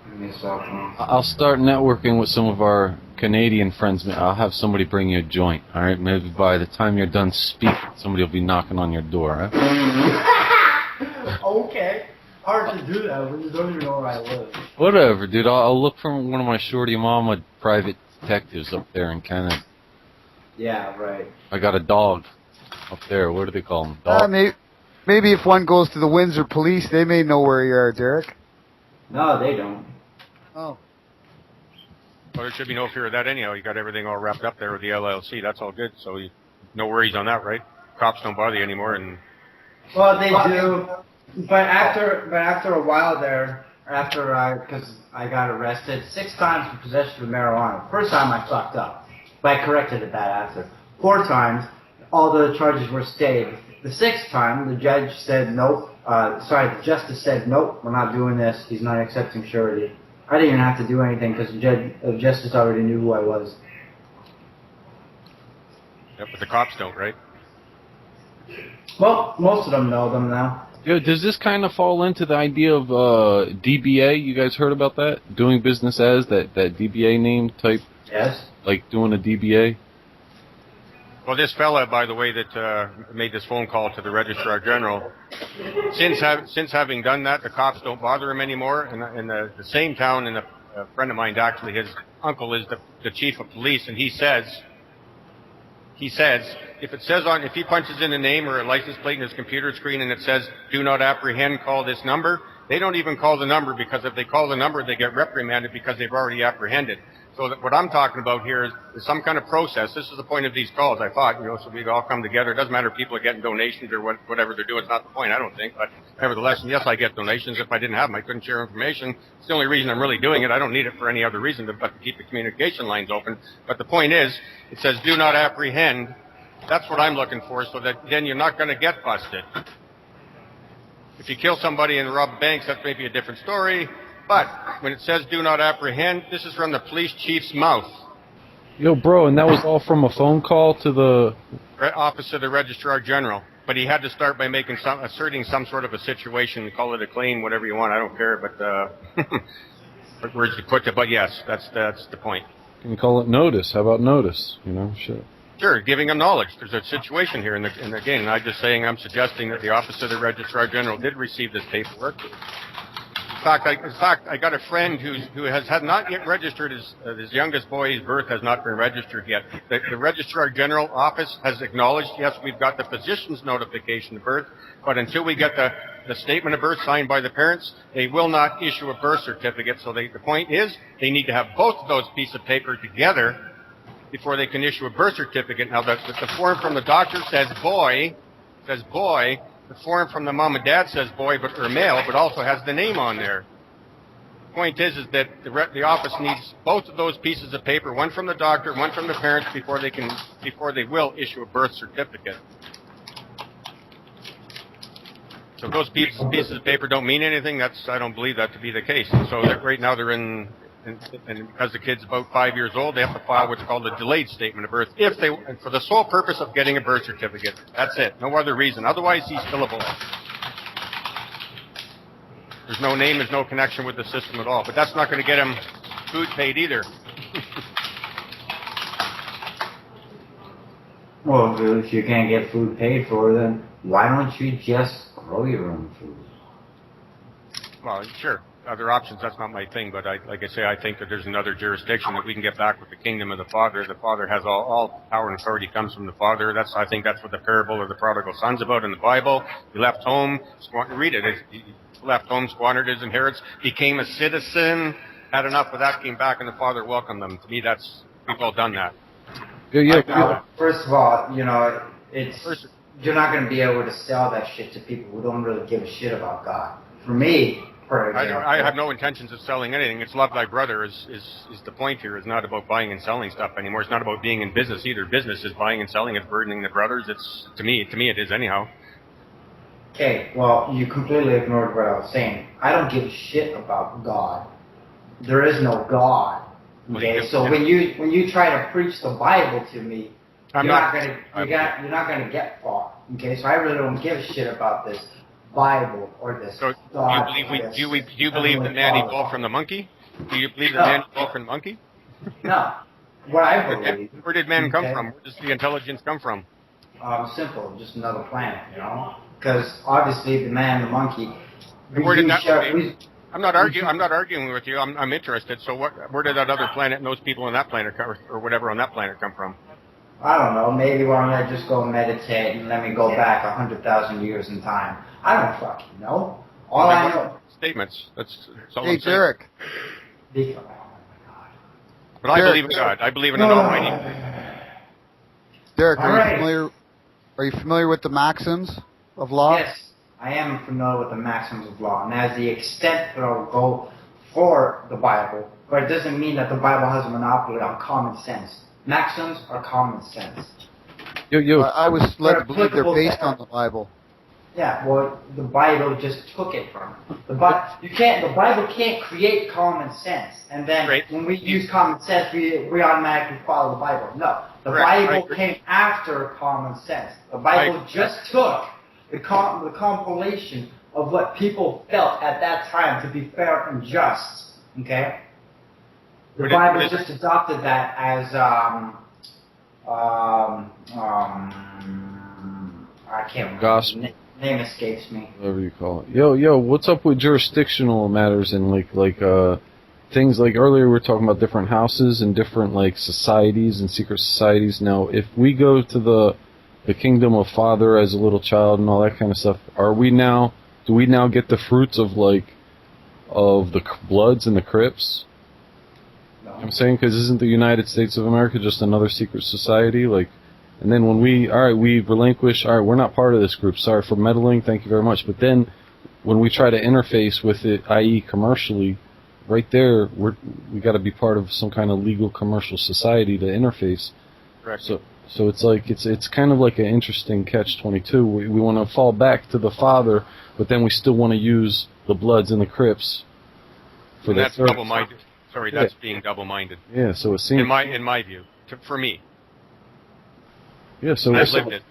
Give me a second. I'll start networking with some of our Canadian friends. I'll have somebody bring you a joint, alright? Maybe by the time you're done speaking, somebody will be knocking on your door, right? Okay. Hard to do that when you don't even know where I live. Whatever, dude. I'll look for one of my shorty mama private detectives up there in Canada. Yeah, right. I got a dog up there. What do they call them? Dog? Maybe if one goes to the Windsor police, they may know where you are, Derek. No, they don't. Oh. Well, there should be no fear of that anyhow. You got everything all wrapped up there with the LLC. That's all good. So no worries on that, right? Cops don't bother you anymore. And well, they do. But after a while there, because I got arrested 6 times for possession of marijuana. First time I fucked up, but I corrected it that after. 4 times, all the charges were stayed. The 6th time, the judge said nope. The justice said nope, we're not doing this. He's not accepting surety. I didn't even have to do anything because the justice already knew who I was. Yeah, but the cops don't, right? Well, most of them know them now. Yeah, does this kind of fall into the idea of DBA? You guys heard about that? Doing business as that DBA name type? Yes. Like doing a DBA? Well, this fella, by the way, that made this phone call to the Registrar General, since having done that, the cops don't bother him anymore. In the same town, and a friend of mine, actually, his uncle is the chief of police, and he says, if he punches in a name or a license plate in his computer screen and it says, do not apprehend, call this number, they don't even call the number, because if they call the number, they get reprimanded because they've already apprehended. So what I'm talking about here is some kind of process. This is the point of these calls, I thought, so we'd all come together. It doesn't matter if people are getting donations or whatever they're doing. It's not the point, I don't think. But nevertheless, yes, I get donations. If I didn't have them, I couldn't share information. It's the only reason I'm really doing it. I don't need it for any other reason but to keep the communication lines open. But the point is, it says do not apprehend. That's what I'm looking for, so that then you're not going to get busted. If you kill somebody and rob banks, that's maybe a different story. But when it says do not apprehend, this is from the police chief's mouth. Yo, bro, and that was all from a phone call to the Office of the Registrar General. But he had to start by asserting some sort of a situation, call it a claim, whatever you want, I don't care, but what words you put to, but yes, that's the point. Can you call it notice? How about notice? You know, shit. Sure, giving them knowledge. There's a situation here, and again, I'm suggesting that the Office of the Registrar General did receive this paperwork. In fact, I got a friend who has not yet registered his youngest boy's birth has not been registered yet. The Registrar General office has acknowledged, yes, we've got the physician's notification of birth, but until we get the statement of birth signed by the parents, they will not issue a birth certificate. So the point is, they need to have both of those pieces of paper together before they can issue a birth certificate. Now, the form from the doctor says boy. The form from the mom and dad says boy, or male, but also has the name on there. The point is that the office needs both of those pieces of paper, one from the doctor, one from the parents, before they will issue a birth certificate. So if those pieces of paper don't mean anything, I don't believe that to be the case. So right now they're and because the kid's about 5 years old, they have to file what's called a delayed statement of birth, for the sole purpose of getting a birth certificate. That's it. No other reason. Otherwise, he's still a boy. There's no name, there's no connection with the system at all. But that's not going to get him food paid either. Well, if you can't get food paid for, then why don't you just grow your own food? Well, sure. Other options, that's not my thing, but like I say, I think that there's another jurisdiction that we can get back with the kingdom of the Father. The Father has all power and authority comes from the Father. I think that's what the parable of the prodigal son's about in the Bible. He left home, read it. He left home, squandered his inheritance, became a citizen, had enough of that, came back, and the Father welcomed them. To me, we've all done that. Yeah. First of all, you're not going to be able to sell that shit to people who don't really give a shit about God. For me, I have no intentions of selling anything. It's love thy brother is the point here. It's not about buying and selling stuff anymore. It's not about being in business either. Business is buying and selling. It's burdening the brothers. To me it is anyhow. Okay, well, you completely ignored what I was saying. I don't give a shit about God. There is no God. Okay, so when you try to preach the Bible to me, you're not gonna get far. Okay, so I really don't give a shit about this Bible or this. So God, do you believe the man evolved from the monkey? Do you believe the man evolved from the monkey? No. What I believe. Where did man come from? Where does the intelligence come from? Simple, just another planet, Because obviously the man and the monkey. I'm not arguing with you. I'm interested. So where did that other planet and those people on that planet or whatever on that planet come from? I don't know. Maybe why don't I just go meditate and let me go back 100,000 years in time? I don't fucking know. All I know. Statements. That's all Hey, I'm saying. Derek. Oh my God. But I believe in God. I believe in an Almighty. Derek, are you familiar with the maxims of law? Yes, I am familiar with the maxims of law, and as the extent that I'll go for the Bible, but it doesn't mean that the Bible has a monopoly on common sense. Maxims are common sense. I was led to believe they're based on the Bible. Yeah, well, the Bible just took it from it. The Bible can't create common sense, and then when we use common sense, we automatically follow the Bible. No, the Bible came after common sense. The Bible just took the compilation of what people felt at that time to be fair and just. Okay. The Bible just adopted that as I can't remember. Gospel. Name escapes me. Whatever you call it. Yo, what's up with jurisdictional matters and things like earlier we were talking about different houses and different societies and secret societies. Now, if we go to the kingdom of Father as a little child and all that kind of stuff, do we now get the fruits of the Bloods and the Crips? No. I'm saying, because isn't the United States of America just another secret society? And then when we relinquish, we're not part of this group, sorry for meddling, thank you very much. But then when we try to interface with it, i.e. commercially, right there, we got to be part of some kind of legal commercial society to interface. Correct. So it's like it's kind of like an interesting catch-22. We want to fall back to the Father, but then we still want to use the Bloods and the Crips for And the that's third. double-minded. Sorry, that's being double-minded. Yeah, so it seems In my view, for me. Yeah, so I've lived it.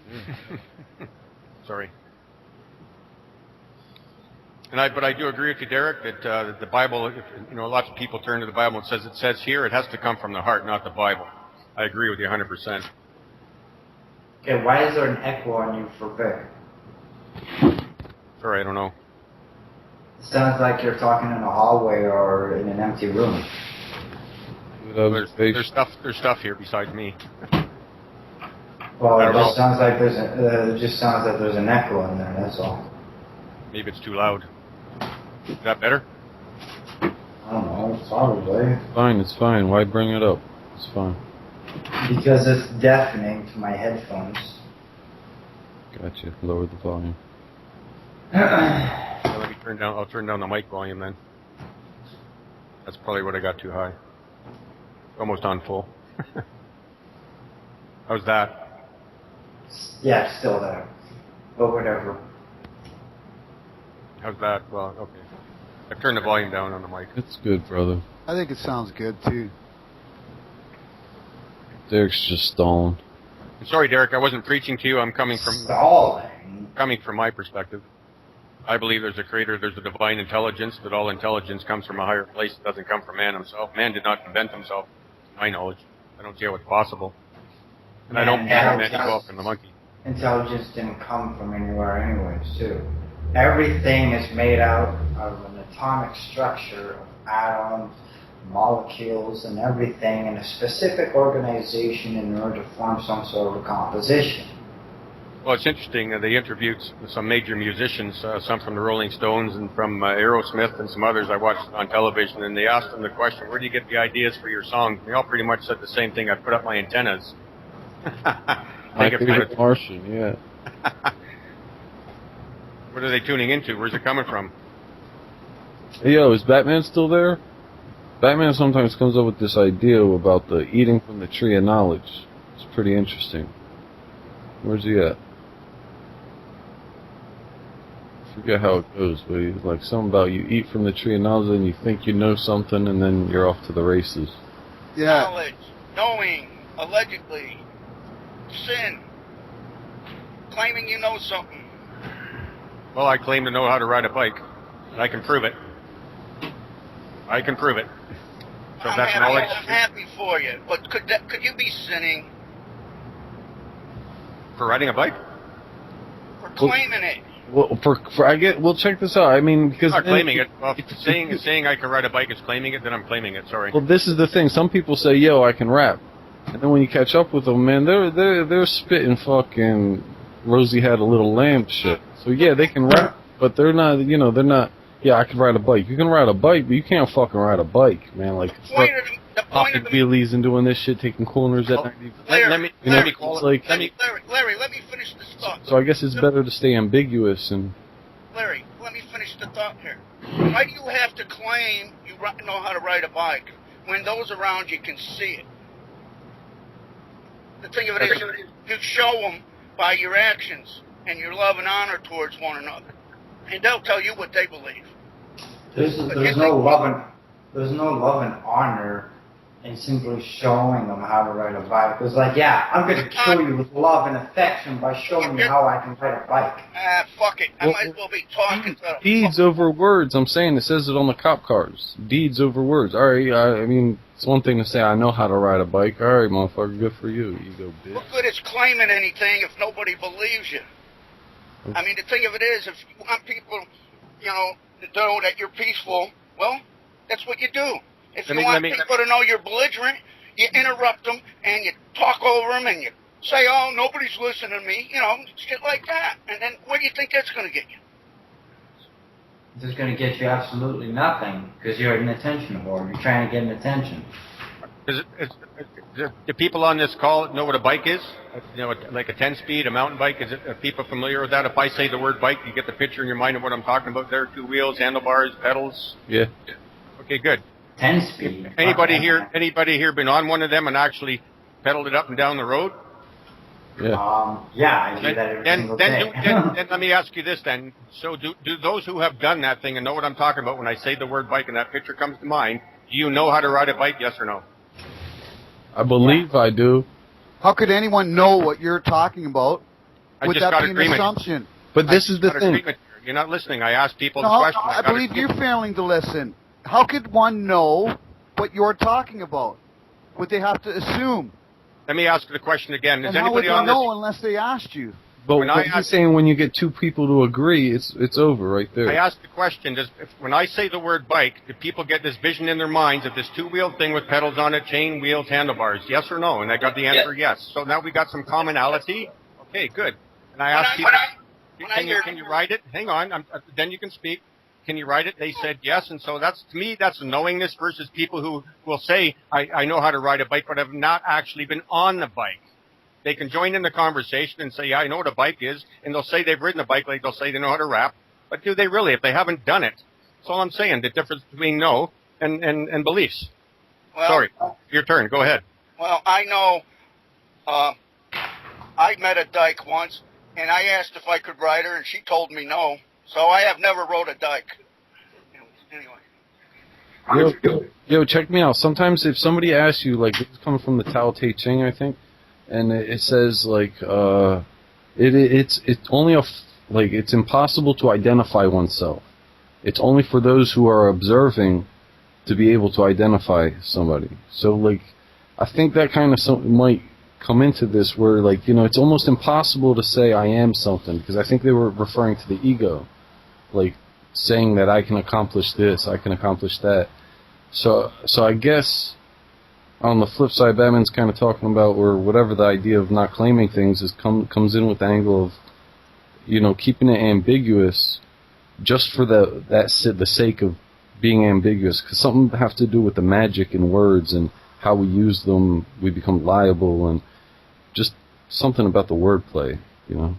Sorry. But I do agree with you, Derek, that the Bible, lots of people turn to the Bible and it says here, it has to come from the heart, not the Bible. I agree with you 100%. Okay, why is there an echo on you for Vic? Sorry, I don't know. It sounds like you're talking in a hallway or in an empty room. There's stuff here besides me. Well, it just sounds like there's an echo in there. That's all. Maybe it's too loud. Is that better? I don't know. Probably. It's fine. Why bring it up? It's fine. Because it's deafening to my headphones. Gotcha. Lower the volume. Let me I'll turn down the mic volume then. That's probably what I got too high. Almost on full. How's that? Yeah, it's still there. But whatever. How's that? Well, okay. I turned the volume down on the mic. It's good, brother. I think it sounds good too. Derek's just stalling. I'm sorry, Derek, I wasn't preaching to you. I'm coming from my perspective. I believe there's a creator, there's a divine intelligence, that all intelligence comes from a higher place. It doesn't come from man himself. Man did not invent himself, to my knowledge. I don't see how it's possible. And I don't believe man evolved from the monkey. Intelligence didn't come from anywhere anyways, too. Everything is made out of an atomic structure of atoms, molecules, and everything in a specific organization in order to form some sort of a composition. Well, it's interesting. They interviewed some major musicians, some from the Rolling Stones and from Aerosmith and some others I watched on television, and they asked them the question, where do you get the ideas for your songs? And they all pretty much said the same thing. I put up my antennas. My favorite Martian, yeah. What are they tuning into? Where's it coming from? Hey, yo, is Batman still there? Batman sometimes comes up with this idea about the eating from the tree of knowledge. It's pretty interesting. Where's he at? I forget how it goes, but he's like something about you eat from the tree of knowledge and you think you know something and then you're off to the races. Yeah. Knowledge, knowing, allegedly, sin, claiming you know something. Well, I claim to know how to ride a bike. I can prove it. I can prove it. So that's knowledge. I'm happy for you, but could you be sinning for riding a bike? For claiming it. Well, well, check this out. I mean, because I'm not claiming it. Well, saying I can ride a bike is claiming it, then I'm claiming it. Sorry. Well, this is the thing. Some people say, "Yo, I can rap," and then when you catch up with them, man, they're spitting fucking Rosie Had a Little Lamb shit. So yeah, they can rap, but they're not. They're not. Yeah, I can ride a bike. You can ride a bike, but you can't fucking ride a bike, man. Like popping wheelies and doing this shit, taking corners at 90. Larry, let me finish this thought. So I guess it's better to stay ambiguous and. Larry, let me finish the thought here. Why do you have to claim you know how to ride a bike when those around you can see it? The thing of it is, you show them by your actions and your love and honor towards one another, and they'll tell you what they believe. There's no love and honor in simply showing them how to ride a bike. It's like, yeah, I'm going to show you with love and affection by showing you how I can ride a bike. Fuck it. I might as well be talking to them. Deeds over words. I'm saying it says it on the cop cars. Deeds over words. All right, I mean, it's one thing to say I know how to ride a bike. All right, motherfucker, good for you. You go, bitch. What good is claiming anything if nobody believes you? I mean, the thing of it is, if you want people, to know that you're peaceful, well, that's what you do. If you want people to know you're belligerent, you interrupt them and you talk over them and you say, oh, nobody's listening to me, shit like that. And then where do you think that's going to get you? It's going to get you absolutely nothing because you're an attention whore. You're trying to get an attention. Do people on this call know what a bike is? Like a 10-speed, a mountain bike? Are people familiar with that? If I say the word bike, you get the picture in your mind of what I'm talking about there? 2 wheels, handlebars, pedals? Yeah. Okay, good. 10-speed. Anybody here been on one of them and actually pedaled it up and down the road? Yeah. Yeah, I do that every single day. Then let me ask you this then. So do those who have done that thing and know what I'm talking about when I say the word bike and that picture comes to mind, do you know how to ride a bike, yes or no? I believe I do. How could anyone know what you're talking about? I Would just that got be an agreement. assumption? But this is the thing. You're not listening. I asked people No, the question. I believe you're failing to listen. How could one know what you're talking about? Would they have to assume? Let me ask the question again. Is And how would anybody they on this? know unless they asked you? But When I what he's ask- saying, when you get two people to agree, it's over right there. I asked the question, when I say the word bike, do people get this vision in their minds of this two-wheeled thing with pedals on it, chain, wheels, handlebars? Yes or no? And I got the answer yes. So now we got some commonality. Okay, good. And I asked people, can you ride it? Hang on, then you can speak. Can you ride it? They said yes. And so that's, to me, that's knowingness versus people who will say, I know how to ride a bike, but have not actually been on the bike. They can join in the conversation and say, yeah, I know what a bike is. And they'll say they've ridden a bike, like they'll say they know how to rap. But do they really if they haven't done it? That's all I'm saying, the difference between know and beliefs. Well, Sorry, your turn. Go ahead. Well, I know. I met a dyke once, and I asked if I could ride her, and she told me no. So I have never rode a dyke. Anyway. Yo, check me out. Sometimes if somebody asks you, like, this is coming from the Tao Te Ching, I think, and it says, like, it's only it's impossible to identify oneself. It's only for those who are observing to be able to identify somebody. So, like, I think that kind of might come into this where, like, you know, it's almost impossible to say I am something, because I think they were referring to the ego, like saying that I can accomplish this, I can accomplish that. So I guess on the flip side, Batman's kind of talking about, or whatever the idea of not claiming things is comes in with the angle of, you know, keeping it ambiguous just for the sake of being ambiguous, because something have to do with the magic in words and how we use them, we become liable, and just something about the wordplay, you know.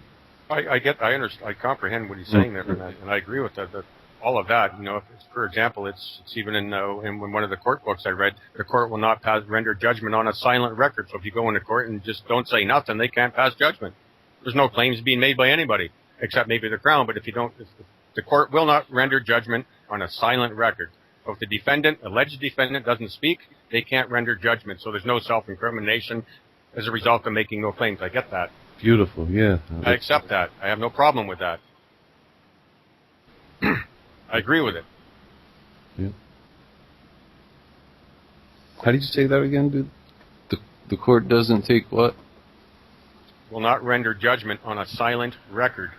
I understand. I comprehend what he's saying there, and I agree with that. All of that, you know, if it's, for example, it's even in one of the court books I read, the court will not render judgment on a silent record. So if you go into court and just don't say nothing, they can't pass judgment. There's no claims being made by anybody, except maybe the Crown. But if the court will not render judgment on a silent record. So if the alleged defendant, doesn't speak, they can't render judgment. So there's no self-incrimination as a result of making no claims. I get that. Beautiful, yeah. I accept that. I have no problem with that. I agree with it. Yeah. How did you say that again, dude? The court doesn't take what? Will not render judgment on a silent record.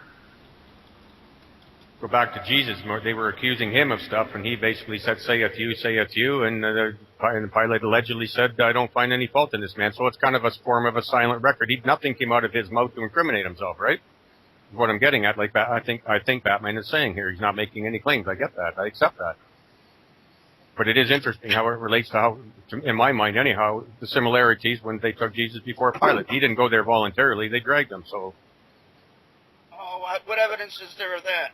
Go back to Jesus. They were accusing him of stuff, and he basically said, saith you, and Pilate allegedly said, I don't find any fault in this man. So it's kind of a form of a silent record. Nothing came out of his mouth to incriminate himself, right? What I'm getting at, like, I think Batman is saying here, he's not making any claims. I get that. I accept that. But it is interesting how it relates to how, in my mind anyhow, the similarities when they took Jesus before Pilate. He didn't go there voluntarily. They dragged him, so. Oh, what evidence is there of that?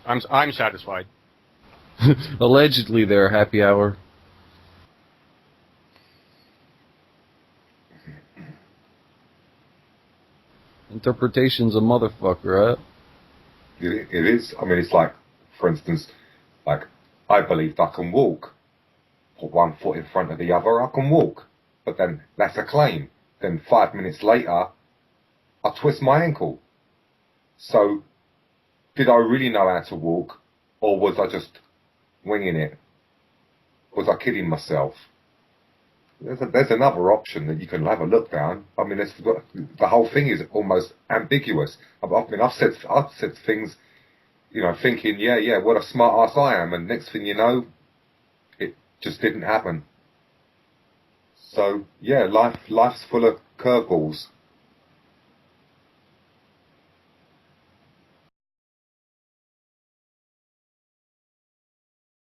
I'm satisfied. Allegedly, they're happy hour. Interpretation's a motherfucker, right? It is. I mean, it's like, for instance, like, I believe I can walk. Put one foot in front of the other, I can walk. But then that's a claim. Then 5 minutes later, I twist my ankle. So, did I really know how to walk? Or was I just winging it? Was I kidding myself? There's another option that you can have a look down. I mean, the whole thing is almost ambiguous. I mean, I've said things, you know, thinking, yeah, what a smart ass I am, and next thing you know, it just didn't happen. So yeah, life's full of curveballs.